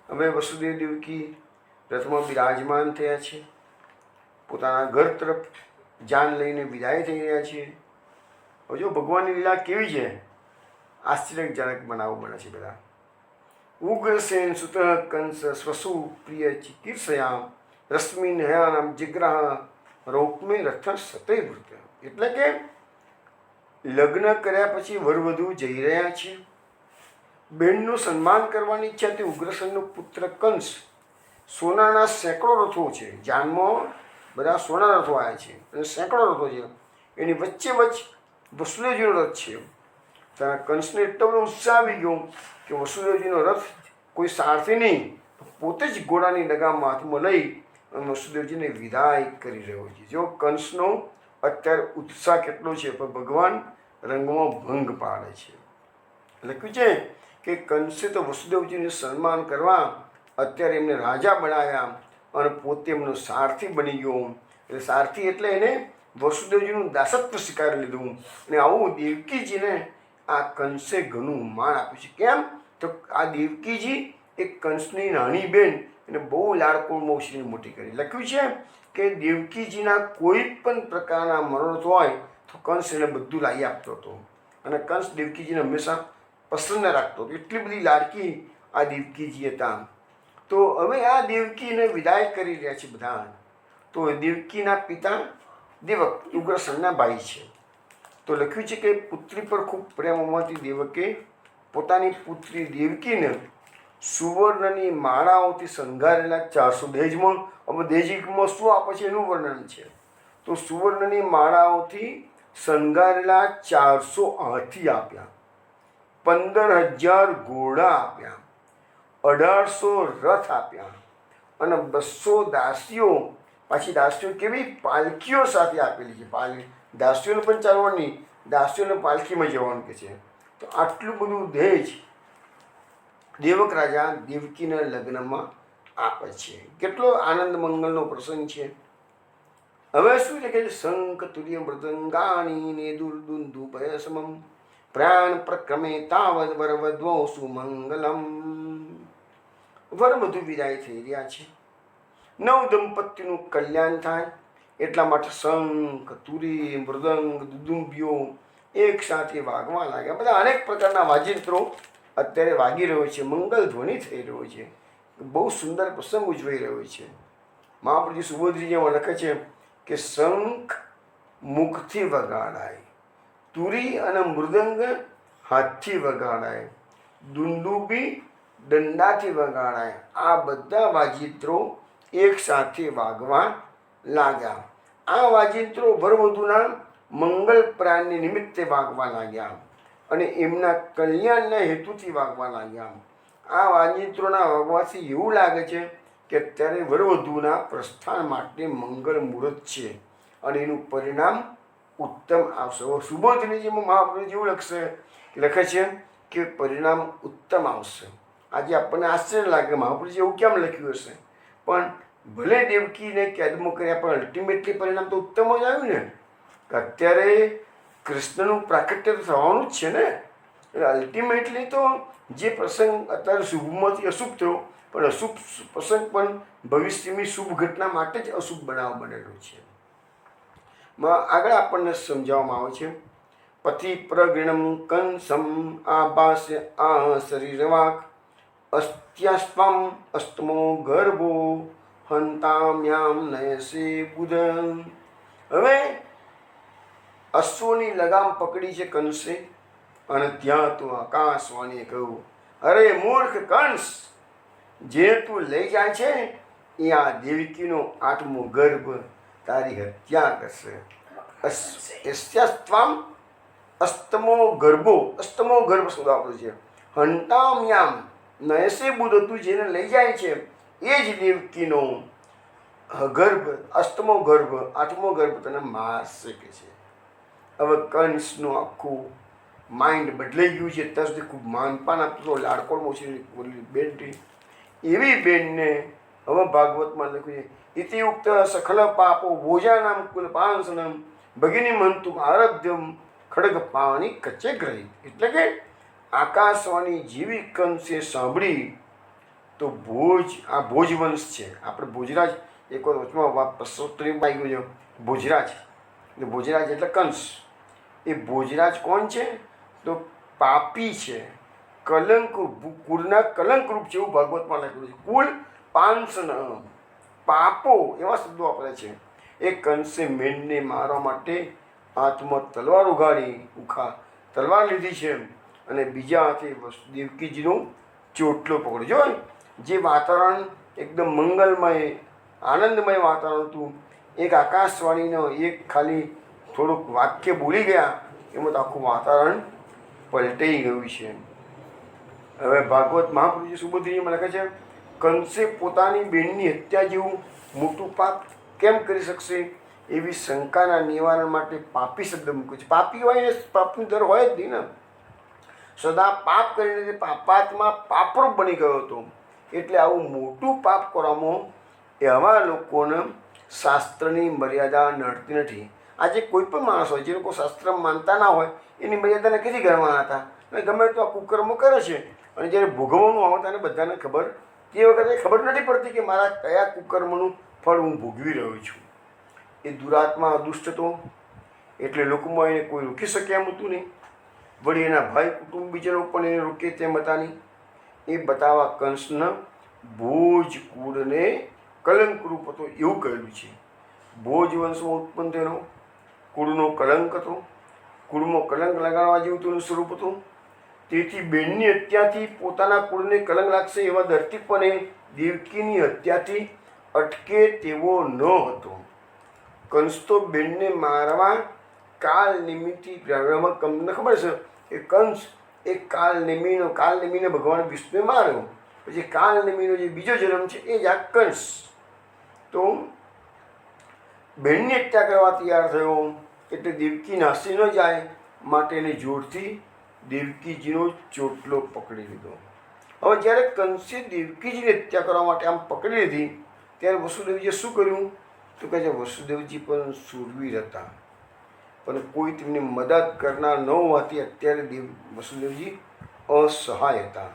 હવે વસુદેવ દેવકી રથમાં બિરાજમાન થયા છે, પોતાના ઘર તરફ જાન લઈને વિદાય થઈ રહ્યા છે। હવે જો ભગવાનની લીલા કેવી છે, આશ્ચર્યજનક બનાવો બને છે બધા। ઉગ્રસેન સુત કંસ સ્વસુ પ્રિય ચિકિત્સયા રશ્મિ નયાનામ જિગ્રહ રોપમે રથ સતય વૃત। એટલે કે લગ્ન કર્યા પછી વરવધુ જઈ રહ્યા છે, બહેનનું સન્માન કરવાની ઈચ્છા તે ઉગ્રસેનનો પુત્ર કંસ સોનાના સેંકડો રથો છે, જાનમાં બધા સોના રથો આવ્યા છે અને સેંકડો રથો છે, એની વચ્ચે વસુદેવજીનો રથ છે। ત્યાં કંસને એટલો બધો ઉત્સાહ આવી ગયો કે વસુદેવજીનો રથ કોઈ સારથી નહીં, પોતે જ ઘોડાની લગામમાં હાથમાં લઈ અને વસુદેવજીને વિદાય કરી રહ્યો છે। જો કંસનો અત્યારે ઉત્સાહ કેટલો છે, પણ ભગવાન રંગમાં ભંગ પાડે છે। લખ્યું છે કે કંસે તો વસુદેવજીનું સન્માન કરવા અત્યારે એમને રાજા બનાવ્યા અને પોતે એમનો સારથી બની ગયો। એટલે સારથી એટલે એને વસુદેવજીનું દાસત્વ સ્વીકારી લીધું અને આવું દેવકીજીને આ કંસે ઘણું માન આપ્યું છે। કેમ તો આ દેવકીજી એક કંસની નાની બેન એને બહુ લાડકોળમાં ઉછીને મોટી કરી। લખ્યું છે કે દેવકીજીના કોઈ પણ પ્રકારના મનોરથ હોય તો કંસ એને બધું લાવી આપતો હતો અને કંસ દેવકીજીને હંમેશા પસંદ રાખતો હતો, એટલી બધી લાડકી આ દેવકીજી હતા। તો હવે આ દેવકીને વિદાય કરી રહ્યા છે બધા। તો દેવકીના પિતા દેવક ઉગ્રસેનના ભાઈ છે। તો લખ્યું છે કે પુત્રી પર ખૂબ પ્રેમ હોવાથી દેવકે પોતાની પુત્રી દેવકીને સુવર્ણની માળાઓથી શણગારેલા 400 દહેજમાં, હવે દહેજમાં શું આપે છે એનું વર્ણન છે। તો સુવર્ણની માળાઓથી શણગારેલા 400 હાથી આપ્યા, 15,000 ઘોડા આપ્યા, 1800 રથ આપ્યા અને 200 દાસીઓ, પાછી દાસીઓ કેવી પાલખીઓ સાથે આપેલી છે। દાસીઓને પણ ચાલવાની, દાસીઓને પાલખીમાં જવાનું કે છે। તો આટલું બધું દહેજ દેવક રાજા દેવકીના લગ્નમાં આપે છે। કેટલો આનંદ મંગલનો પ્રસંગ છે। હવે શું છે કે શંખ તુર્ય મૃદંગાણી ને દુર્દુંદુભય સમમ પ્રાણ પ્રક્રમે તાવદ વરવધ્વૌ સુમંગલમ। વરવધુ વિદાય થઈ રહ્યા છે, નવ દંપતીનું કલ્યાણ થાય એટલા માટે શંખ તુરી મૃદંગ દુદુંબીઓ એક સાથે વાગવા લાગ્યા। બધા અનેક પ્રકારના વાજિંત્રો અત્યારે વાગી રહ્યો છે, મંગલ ધ્વનિ થઈ રહ્યો છે, બહુ સુંદર પ્રસંગ ઉજવાઈ રહ્યો છે। મહાપ્રભુજી સુબોધજીમાં લખે છે કે શંખ મુખથી વગાડાય, તુરી અને મૃદંગ હાથથી વગાડાય, દુંદુબી દંડાથી વગાડાય. આ બધા વાજિત્રો એક સાથે વાગવા લાગ્યા. આ વાજિત્રો વરવધુના મંગલ પ્રાણને નિમિત્તે વાગવા લાગ્યા અને એમના કલ્યાણના હેતુથી વાગવા લાગ્યા. આ વાજિત્રોના વાગવાથી એવું લાગે છે કે અત્યારે વરવધુના પ્રસ્થાન માટે મંગળ મુહૂર્ત છે અને એનું પરિણામ ઉત્તમ આવશે. સુબોધનીજીમાં મહાપ્રભુ જેવું લખે છે કે પરિણામ ઉત્તમ આવશે. આજે આપણને આશ્ચર્ય લાગે મહાપ્રભુજી એવું કેમ લખ્યું હશે, પણ ભલે દેવકીને કેદમાં કર્યા પણ અલ્ટિમેટલી પરિણામ તો ઉત્તમ જ આવ્યું ને. અત્યારે કૃષ્ણનું પ્રાકટ્ય તો થવાનું જ છે ને. એટલે અલ્ટિમેટલી તો જે પ્રસંગ અત્યારે શુભમાંથી અશુભ થયો, પણ અશુભ પ્રસંગ પણ ભવિષ્યની શુભ ઘટના માટે જ અશુભ બનાવ બનેલો છે. આગળ આપણને સમજાવવામાં આવે છે, પતિ પ્રગૃણમ કંસમ આભાસ્ય આ શરીરવાક અસ્ત્યાસ્ત્વમ અસ્તમો ગર્ભો હંતામ્યામ નયસે બુધ. હવે અશ્વની લગામ પકડી છે કંસે અને ત્યાં તો આકાશવાણીએ કહ્યું, અરે મૂર્ખ કંસ, જે તું લઈ જાય છે એ આ દેવકીનો 8મો ગર્ભ તારી હત્યા કરશે. અસ્યાસ્ત્વમ અસ્તમો ગર્ભો, અસ્તમો ગર્ભ શબ્દ વાપર્યો છે. હંતામ્યામ નયસે બુધ, તું જેને લઈ જાય છે એ જ દેવકીનો ગર્ભ, અષ્ટમો ગર્ભ, 8મો ગર્ભ તને મારશે કે છે. હવે કંસનું આખું માઇન્ડ બદલાઈ ગયું છે. ત્યાં સુધી ખૂબ માનપાન આપતો લાડકોડમાં છે બેનથી, એવી બેનને હવે ભાગવતમાં લખ્યું છે, ઇતિયુક્ત સખલ પાપો ભોજાનામ કુલ પાંસનમ ભગિની મંતુ આરબ્ધ્યમ ખડગ પાણી કચ્ચે ગ્રહી. એટલે કે આકાશવાણી જેવી કંસે સાંભળી તો આ ભોજવંશ છે. આપણે ભોજરાજ એક વાર વચમાં પ્રસોત્તરી આવી ગયો છે ભોજરાજ, એટલે ભોજરાજ એટલે કંસ. એ ભોજરાજ કોણ છે? તો પાપી છે, કલંક, કુળના કલંકરૂપ છે એવું ભાગવતમાં લખ્યું છે. કુલ પાંસન, પાપો એવા શબ્દો વાપરે છે. એ કંસે મેનને મારવા માટે હાથમાં તલવાર તલવાર લીધી છે અને બીજા હાથે દેવકીજીનો ચોટલો પકડ્યો. જે વાતાવરણ એકદમ મંગલમય આનંદમય વાતાવરણ હતું, એક આકાશવાણીનો એક ખાલી થોડુંક વાક્ય બોલી ગયા એમાં તો આખું વાતાવરણ પલટાઈ ગયું છે. હવે ભાગવત મહાપ્રભુજી સુબોધનીમાં લખે છે, કંસે પોતાની બેનની હત્યા જેવું મોટું પાપ કેમ કરી શકશે એવી શંકાના નિવારણ માટે પાપી શબ્દ મૂક્યો છે. પાપી હોય ને પાપની દર હોય જ નહીં ને. સદા પાપ કરીને પાપાત્મા પાપરૂપ બની ગયો હતો. એટલે આવું મોટું પાપ કરવામાં એવા લોકોને શાસ્ત્રની મર્યાદા નડતી નથી. આજે કોઈ પણ માણસ હોય જે લોકો શાસ્ત્ર માનતા ના હોય એની મર્યાદાને કેથી ગણવાના હતા, અને ગમે તો આ કુકર્મો કરે છે અને જ્યારે ભોગવવાનું આવે ત્યારે બધાને ખબર, તે વખતે ખબર નથી પડતી કે મારા કયા કુકર્મનું ફળ હું ભોગવી રહ્યો છું. એ દુરાત્મા દુષ્ટ હતો એટલે લોકોમાં એને કોઈ રોકી શકે એમ હતું નહીં. વળી એના ભાઈ કુટુંબીજનો પણ એને રોકે તેમ હતા નહીં. એ બતાવવા કંસના ભોજ કુળને કલંકરૂપ હતો એવું કહેલું છે. ભોજ વંશમાં ઉત્પન્ન થયેલો કુળનો કલંક હતો, કુળમાં કલંક લગાડવા જેવું તેનું સ્વરૂપ હતું. તેથી બેનની હત્યાથી પોતાના કુળને કલંક લાગશે એવા દરથી પણ એ દેવકીની હત્યાથી અટકે તેવો ન હતો. કંસ તો બેનને મારવા કાળ નિમિત્તથી તમને ખબર છે કે કંસ એક કાળનેમીને ભગવાન વિષ્ણુએ માર્યો. પછી કાળનેમીનો જે બીજો જન્મ છે એ જ આ કંસ. તો બહેનની હત્યા કરવા તૈયાર થયો એટલે દેવકી નાસી ન જાય માટે એને જોરથી દેવકીજીનો ચોટલો પકડી લીધો. હવે જ્યારે કંસે દેવકીજીની હત્યા કરવા માટે આમ પકડી લીધી ત્યારે વસુદેવજીએ શું કર્યું? તો કહે છે વસુદેવજી પણ શૂરવીર હતા, પણ કોઈ તેમને મદદ કરનાર ન હોવાથી અત્યારે વસુદેવજી અસહાય હતા.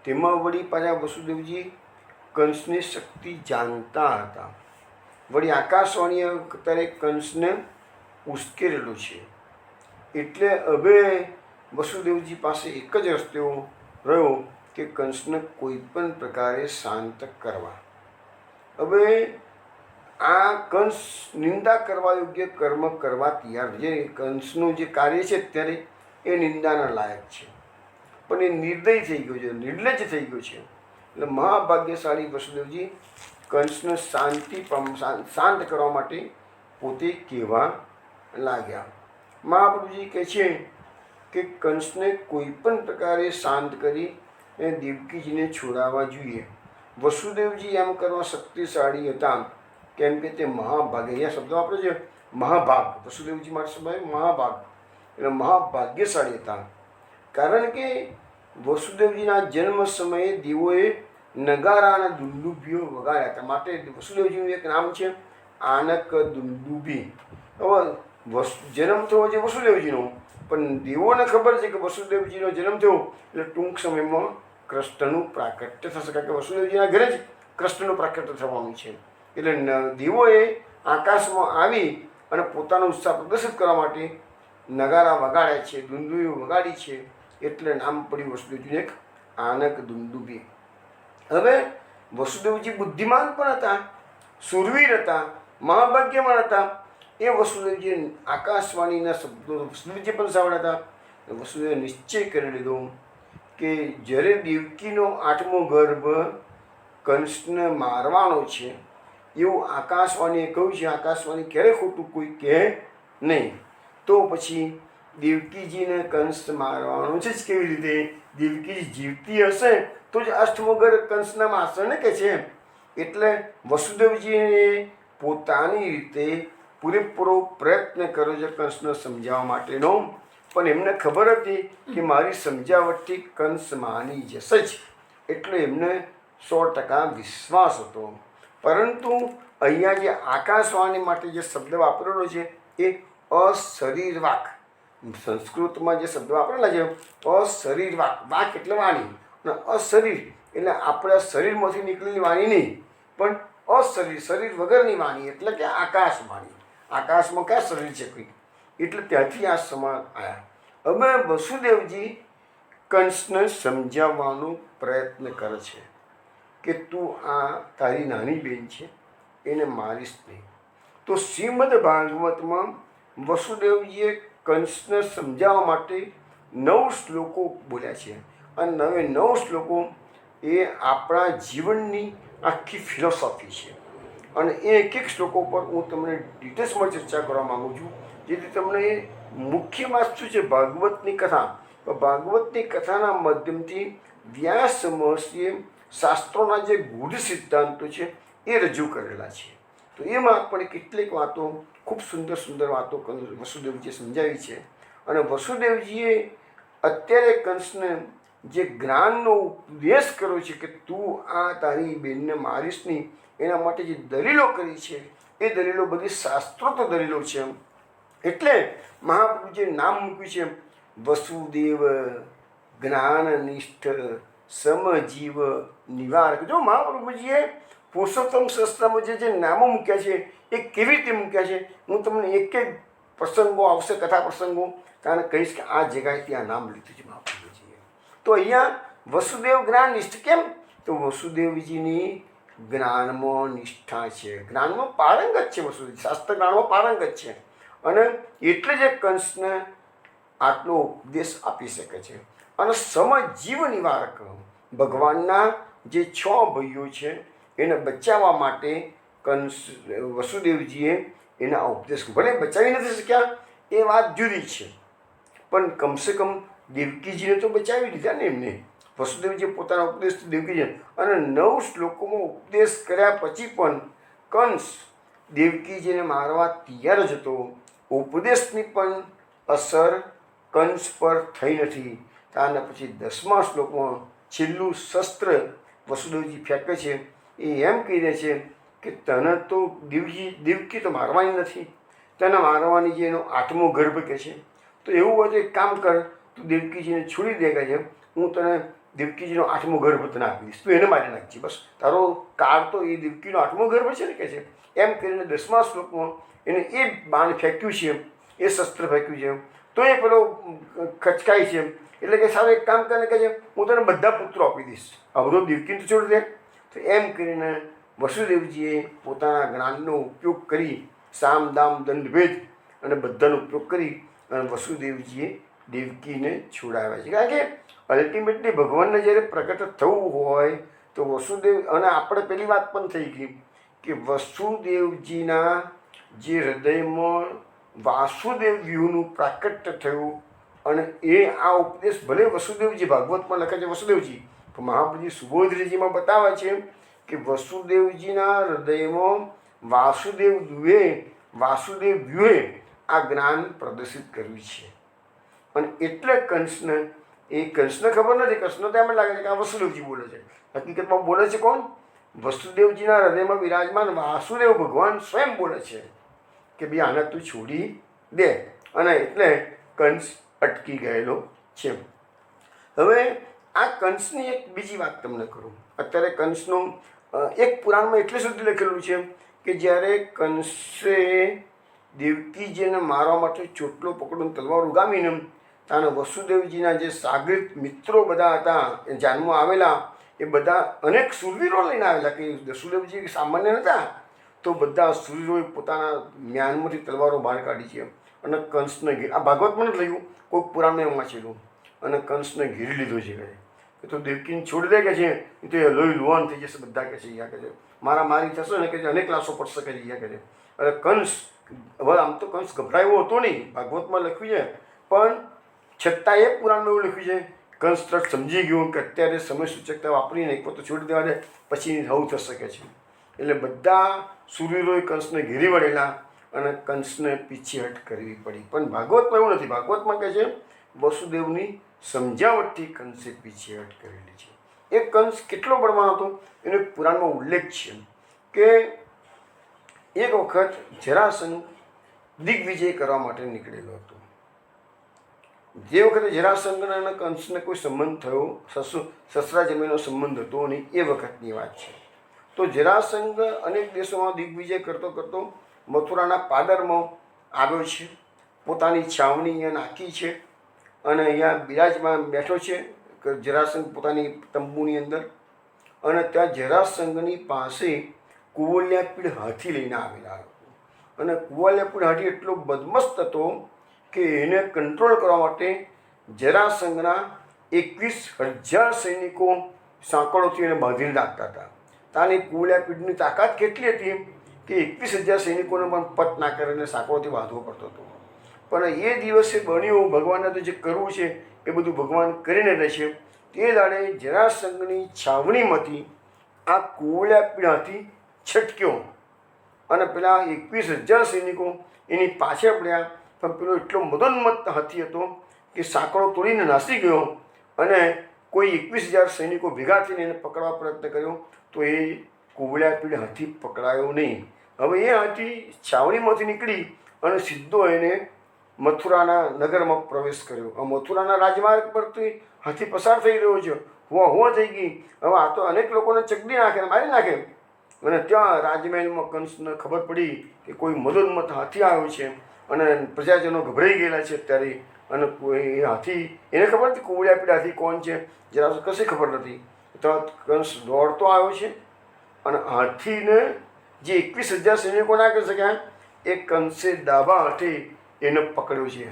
તેમાં વળી પાછા વસુદેવજી કંસની શક્તિ જાણતા હતા. વળી આકાશવાણીએ અત્યારે કંસને ઉશ્કેરેલું છે. એટલે હવે વસુદેવજી પાસે એક જ રસ્તો રહ્યો કે કંસને કોઈ પણ પ્રકારે શાંત કરવા. હવે આ કંસ નિંદા કરવા યોગ્ય કર્મ કરવા તૈયાર, જે કંસનું જે કાર્ય છે અત્યારે એ નિંદાના લાયક છે, પણ એ નિર્દય થઈ ગયો છે, નિર્લજ્જ થઈ ગયો છે. એટલે મહાભાગ્યશાળી વસુદેવજી કંસને શાંત કરવા માટે પોતે કહેવા લાગ્યા. મહાપ્રભુજી કહે છે કે કંસને કોઈ પણ પ્રકારે શાંત કરી અને દેવકીજીને છોડાવવા જોઈએ. વસુદેવજી એમ કરવા શક્તિશાળી હતા, કેમ કે તે મહાભાગ્ય, અહીંયા શબ્દ વાપરે છે મહાભાગ, વસુદેવજી માટે શબ્દ મહાભાગ, એટલે મહાભાગ્યશાળી હતા. કારણ કે વસુદેવજીના જન્મ સમયે દેવોએ નગારાના દુંદુભીઓ વગાડ્યા હતા, માટે વસુદેવજીનું એક નામ છે આનક દુંદુભી. હવે જન્મ થયો છે વસુદેવજીનો, પણ દેવોને ખબર છે કે વસુદેવજીનો જન્મ થયો એટલે ટૂંક સમયમાં કૃષ્ણનું પ્રાકટ્ય થશે, કારણ કે વસુદેવજીના ઘરે જ કૃષ્ણનું પ્રાકટ્ય થવાનું છે. એટલે દેવોએ આકાશમાં આવી અને પોતાનો ઉત્સાહ પ્રદર્શિત કરવા માટે નગારા વગાડ્યા છે, દુંદુભીઓ વગાડી છે, એટલે નામ પડ્યું વસુદેવજીને એક આનક દુંદુભી. હવે વસુદેવજી બુદ્ધિમાન પણ હતા, સુરવીર હતા, મહાભાગ્યવાન હતા. એ વસુદેવજી આકાશવાણીના શબ્દો વસુદેવજી પણ સાંભળ્યા હતા. વસુદેવે નિશ્ચય કરી લીધો કે જ્યારે દેવકીનો 8મો ગર્ભ કંસને મારવાનો છે એવું આકાશવાણીએ કહ્યું છે, આકાશવાણી ક્યારે ખોટું કોઈ કહે નહીં, તો પછી દેવકીજીને કંસ મારવાનો છે જ કેવી રીતે? દેવકીજી જીવતી હશે તો જ 8મો ગર્ભ કંસના મારશે ને કે છે. એટલે વસુદેવજીએ પોતાની રીતે પૂરેપૂરો પ્રયત્ન કર્યો છે કંસને સમજાવવા માટેનો, પણ એમને ખબર હતી કે મારી સમજાવટથી કંસ માની જશે જ, એટલે એમને 100% વિશ્વાસ હતો. પરંતુ અહીંયા જે આકાશવાણી માટે જે શબ્દ વાપરેલો છે એ અશરીરવાક, સંસ્કૃતમાં જે શબ્દ વાપરેલા છે અશરીરવાક, વાક એટલે વાણી, અને અશરીર એટલે આપણા શરીરમાંથી નીકળેલી વાણી નહીં, પણ અશરીર, શરીર વગરની વાણી, એટલે કે આકાશવાણી. આકાશમાં ક્યાં શરીર છે કોઈ? એટલે ત્યાંથી આ સમાન આવ્યા. હવે વસુદેવજી કંસને સમજાવવાનો પ્રયત્ન કરે છે કે તું આ તારી નાની બેન છે એને મારીશ નહીં. તો શ્રીમદ ભાગવતમાં વસુદેવજીએ કંસને સમજાવવા માટે 9 શ્લોકો બોલ્યા છે, અને 9 શ્લોકો એ આપણા જીવનની આખી ફિલોસોફી છે. અને એ એક એક શ્લોકો પર હું તમને ડિટેલ્સમાં ચર્ચા કરવા માગું છું, જેથી તમને મુખ્ય વાત શું છે ભાગવતની કથા. તો ભાગવતની કથાના માધ્યમથી વ્યાસ મહર્ષિએ શાસ્ત્રોના જે ગૂઢ સિદ્ધાંતો છે એ રજૂ કરેલા છે. તો એમાં પણ કેટલીક વાતો, ખૂબ સુંદર સુંદર વાતો વસુદેવજીએ સમજાવી છે. અને વસુદેવજીએ અત્યારે કંસને જે જ્ઞાનનો ઉપદેશ કર્યો છે કે તું આ તારી બેનને મારીશ નહીં, એના માટે જે દલીલો કરી છે એ દલીલો બધી શાસ્ત્રોક્ત દલીલો છે. એટલે મહાપ્રભુજીએ નામ મૂક્યું છે વસુદેવ જ્ઞાનનિષ્ઠ સમજીવ નિવારક. જો મહાપ્રભુજીએ પુરુષોત્તમ શાસ્ત્રમાં જે નામો મૂક્યા છે એ કેવી રીતે મૂક્યા છે, હું તમને એક એક પ્રસંગો આવશે, કથા પ્રસંગો કારણ કહીશ કે આ જગ્યાએથી આ નામ લીધું છે મહાપ્રભુજીએ. તો અહીંયા વસુદેવ જ્ઞાનનિષ્ઠ કેમ? તો વસુદેવજીની જ્ઞાનમાં નિષ્ઠા છે, જ્ઞાનમાં પારંગત છે વસુદેવજી, શાસ્ત્ર જ્ઞાનમાં પારંગત છે, અને એટલે જ કંસને આટલો ઉપદેશ આપી શકે છે. અને સમજીવ નિવારક, ભગવાનના જે 6 ભાઈઓ છે એને બચાવવા માટે કંસ વસુદેવજીએ એના ઉપદેશ, ભલે બચાવી નથી શક્યા એ વાત જુદી છે, પણ કમસે કમ દેવકીજીને તો બચાવી દીધા ને એમને. વસુદેવજીએ પોતાના ઉપદેશ દેવકીજીને, અને 9 શ્લોકોમાં ઉપદેશ કર્યા પછી પણ કંસ દેવકીજીને મારવા તૈયાર જ હતો. ઉપદેશની પણ અસર કંસ પર થઈ નથી. ત્યારના પછી 10મા શ્લોકમાં છેલ્લું શસ્ત્ર વસુદેવજી ફેંકે છે, એ એમ કહી દે છે કે તને તો દેવકી તો મારવાની નથી, તને મારવાની જે એનો 8મો ગર્ભ કહે છે. તો એવું હોય તો એક કામ કર, તું દેવકીજીને છોડી દે છે, હું તને દેવકીજીનો 8મો ગર્ભ તને આપી દઈશ, તું એને મારી નાખજે, બસ તારો કાળ તો એ દેવકીનો 8મો ગર્ભ છે ને કહે છે. એમ કરીને 10મા શ્લોકમાં એને એ બાણ ફેંક્યું છે, એ શસ્ત્ર ફેંક્યું છે, તો એ પેલો ખચકાય છે. એટલે કે સારું એક કામ કરીને કહે છે હું તને બધા પુત્રો આપી દઈશ, અવરોધ દેવકીને તો છોડી દે. તો એમ કરીને વસુદેવજીએ પોતાના જ્ઞાનનો ઉપયોગ કરી સામ દામ દંડ ભેદ અને બધાનો ઉપયોગ કરી અને વસુદેવજીએ દેવકીને છોડાવ્યા છે. કારણ કે અલ્ટિમેટલી ભગવાનને જ્યારે પ્રગટ થવું હોય તો વસુદેવ, અને આપણે પેલી વાત પણ થઈ ગઈ કે વસુદેવજીના જે હૃદયમાં વાસુદેવ વ્યુહનું પ્રાકટ્ય થયું, અને એ આ ઉપદેશ ભલે વસુદેવજી ભાગવતમાં લખે છે વસુદેવજી, પણ મહાપ્રભુજી સુબોધજીમાં બતાવે છે કે વસુદેવજીના હૃદયમાં વાસુદેવ વ્યુહે આ જ્ઞાન પ્રદર્શિત કર્યું છે. અને એટલે કંસને ખબર નથી, કંસને તો એમ લાગે છે કે આ વસુદેવજી બોલે છે. હકીકતમાં બોલે છે કોણ? વસુદેવજીના હૃદયમાં વિરાજમાન વાસુદેવ ભગવાન સ્વયં બોલે છે કે ભાઈ આને તું છોડી દે, અને એટલે કંસ અટકી ગયેલો છે. હવે આ કંસની એક બીજી વાત તમને કરું. અત્યારે કંસનું એક પુરાણમાં એટલે સુધી લખેલું છે કે જ્યારે કંસે દેવકીજીને મારવા માટે ચોટલો પકડીને તલવાર ઉગામીને તાના વસુદેવજીના જે સાગરીત મિત્રો બધા હતા એ જાનમાં આવેલા, એ બધા અનેક સુરવીરો લઈને આવેલા કે વસુદેવજી સામાન્ય નહોતા, તો બધા સુરવીરોએ પોતાના મ્યાનમાંથી તલવારો બહાર કાઢી છે અને કંસને આ ભાગવતમાં નથી લખ્યું, કોઈક પુરાણમાં એમ વાંચેલું, અને કંસને ઘેરી લીધો છે કે તો દેવકીને છોડી દે કે છે તો એ લોહી લુહાન થઈ જશે, બધા કહે છે યા કહે છે મારા મારી થશે ને કે અનેક લાશો પડશે કે યા કહે છે. અરે કંસ, હવે આમ તો કંસ ગભરાયો હતો નહીં, ભાગવતમાં લખ્યું છે, પણ છતાં એ પુરાણમાં એવું લખ્યું છે કંસ તરત સમજી ગયું કે અત્યારે સમય સૂચકતા વાપરીને એક પોતે છોડી દેવા દે પછી હવું થશે શકે છે. એટલે બધા સુરવીરોએ કંસને ઘેરી વળેલા અને કંસને પીછેહટ કરવી પડી. પણ ભાગવતમાં એવું નથી. ભાગવતમાં કહે છે વસુદેવની સમજાવટથી કંસે પીછેહટ કરેલી છે. એ કંસ કેટલો બળવાન હતો એનો એક પુરાણમાં ઉલ્લેખ છે કે એક વખત જરાસંઘ દિગ્વિજય કરવા માટે નીકળેલો હતો. જે વખતે જરાસંઘને અને કંસને કોઈ સંબંધ થયો, સસરા જમીનો સંબંધ હતો નહીં, એ વખતની વાત છે. તો જરાસંઘ અનેક દેશોમાં દિગ્વિજય કરતો કરતો મથુરાના પાદરમાં આવ્યો છે, પોતાની છાવણી અહીંયા નાખી છે અને અહીંયા બિરાજમાન બેઠો છે જરાસંઘ પોતાની તંબુની અંદર. અને ત્યાં જરાસંઘની પાસે કુવલ્યાપીડ હાથી લઈને આવેલા લોકો, અને કુવલ્યાપીડ હાથી એટલો બદમસ્ત હતો કે એને કંટ્રોલ કરવા માટે જરાસંઘના 21,000 સૈનિકો સાંકળોથી એને બાંધીને રાખતા હતા. તાની કુવલ્યાપીડની તાકાત કેટલી હતી કે 21,000 સૈનિકોને પણ પત ના કરીને સાંકળોથી બાંધવો પડતો હતો. પણ એ દિવસે બન્યું, ભગવાનને તો જે કરવું છે એ બધું ભગવાન કરીને રહેશે. તે દાડે જરાસંઘની છાવણીમાંથી આ કુવલ્યાપીડ હાથી છટક્યો અને પેલા 21,000 સૈનિકો એની પાછળ પડ્યા. પણ પેલો એટલો મદોન્મત્ત હાથી હતો કે સાંકળો તોડીને નાસી ગયો, અને કોઈ 21,000 સૈનિકો ભેગા થઈને એને પકડવા પ્રયત્ન કર્યો તો એ કુવલ્યાપીડ હાથી પકડાયો નહીં. હવે એ હાથી છાવણીમાંથી નીકળી અને સીધો એને મથુરાના નગરમાં પ્રવેશ કર્યો. મથુરાના રાજમાર્ગ પરથી હાથી પસાર થઈ રહ્યો છે, હુઆ થઈ ગઈ. હવે આ તો અનેક લોકોને ચકડી નાખે, મારી નાખે. અને ત્યાં રાજમહેલમાં કંસને ખબર પડી કે કોઈ મદોન્મત્ત હાથી આવ્યો છે અને પ્રજાજનો ગભરાઈ ગયેલા છે અત્યારે. અને કોઈ હાથી, એને ખબર નથી કુવલ્યાપીડ હાથી કોણ છે, જરા કશી ખબર નથી. તો કંસ દોડતો આવ્યો છે અને હાથીને જે 21,000 સૈનિકો ના કરી શક્યા એ કંસે ડાબા હાથે એને પકડ્યો છે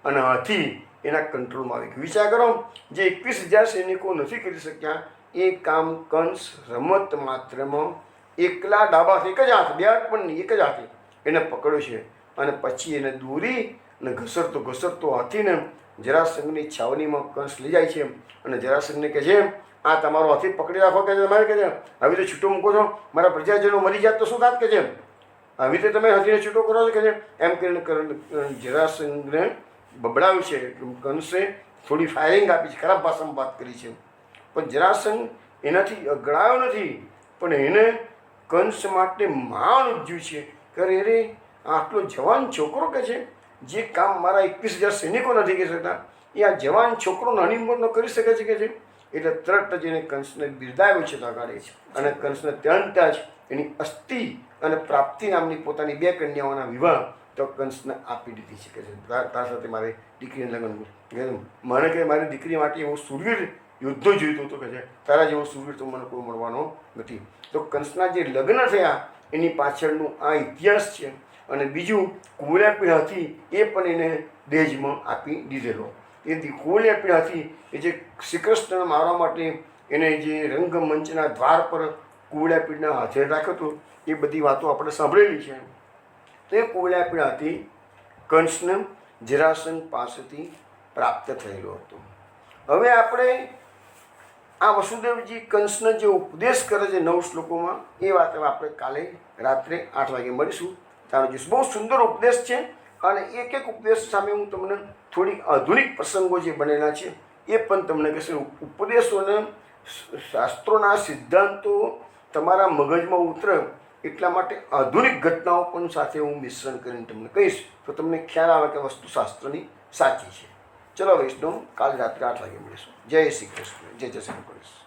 અને હાથી એના કંટ્રોલમાં આવી ગયો. વિચાર કરો, જે 21,000 સૈનિકો નથી કરી શક્યા એ કામ કંસ રમત માત્રમાં એકલા ડાબા હાથે, એક જ હાથ, બે હાથ પણ નહીં, એક જ હાથે એને પકડ્યો છે. અને પછી એને દોરી અને ઘસરતો હાથીને જરાસંઘની છાવણીમાં કંસ લઈ જાય છે. અને જરાસંઘને કહે છે આ તમારો હાથી પકડી રાખો કે તમારે કહે છે આવી રીતે છૂટો મૂકો છો, મારા પ્રજાજનો મરી જાત તો શું થાત કે છે, આવી રીતે તમે હાથીને છૂટો કરો છો કે છે. એમ કરીને જરાસંઘને બબડાવ્યું છે. કંસે થોડી ફાયરિંગ આપી છે, ખરાબ ભાષામાં વાત કરી છે. પણ જરાસંઘ એનાથી અગડાયો નથી, પણ એને કંસ માટે માન ઉપજ્યું છે કે અરે આટલો જવાન છોકરો કે છે, જે કામ મારા 21,000 સૈનિકો નથી કરી શકતા એ આ જવાન છોકરો નાની ઉંમરનો કરી શકે છે કે છે. એટલે તરત જ એને કંસને બિરદાવ્યો છે આગળ. અને કંસને ત્યાં જ એની અસ્થિ અને પ્રાપ્તિ નામની પોતાની 2 કન્યાઓના વિવાહ તો કંસને આપી દીધી છે કે તારા સાથે મારે દીકરીને લગ્ન મને કે મારી દીકરી માટે એવો સુરવીર યુદ્ધો જોઈતો હતો કે છે તારા જેવો સુરવીર તો મને કોઈ મળવાનો નથી. તો કંસના જે લગ્ન થયા એની પાછળનું આ ઇતિહાસ છે. અને બીજું કુવલયાપીળ હતી એ પણ એને દહેજમાં આપી દીધેલો. એ કુવલયાપીળ હતી એ જે શ્રી કૃષ્ણને મારવા માટે એને જે રંગમંચના દ્વાર પર કુવલયાપીળના હાથે રાખ્યો હતો એ બધી વાતો આપણે સાંભળેલી છે. તો એ કુવલયાપીળ હતી કંસને જરાસંઘ પાસેથી પ્રાપ્ત થયેલો હતો. હવે આપણે આ વસુદેવજી કંસને જે ઉપદેશ કરે છે 9 શ્લોકોમાં એ વાત આપણે કાલે રાત્રે 8 વાગે મળીશું. તારો જે બહુ સુંદર ઉપદેશ છે અને એક એક ઉપદેશ સામે હું તમને થોડીક આધુનિક પ્રસંગો જે બનેલા છે એ પણ તમને કહેશે. ઉપદેશોને શાસ્ત્રોના સિદ્ધાંતો તમારા મગજમાં ઉતરે એટલા માટે આધુનિક ઘટનાઓ પણ સાથે હું મિશ્રણ કરીને તમને કહીશ તો તમને ખ્યાલ આવે કે વસ્તુ શાસ્ત્રની સાચી છે. ચલો વૈષ્ણવ, કાલે રાત્રે 8 વાગે મળીશું. જય શ્રી કૃષ્ણ. જય શ્રી કૃષ્ણ.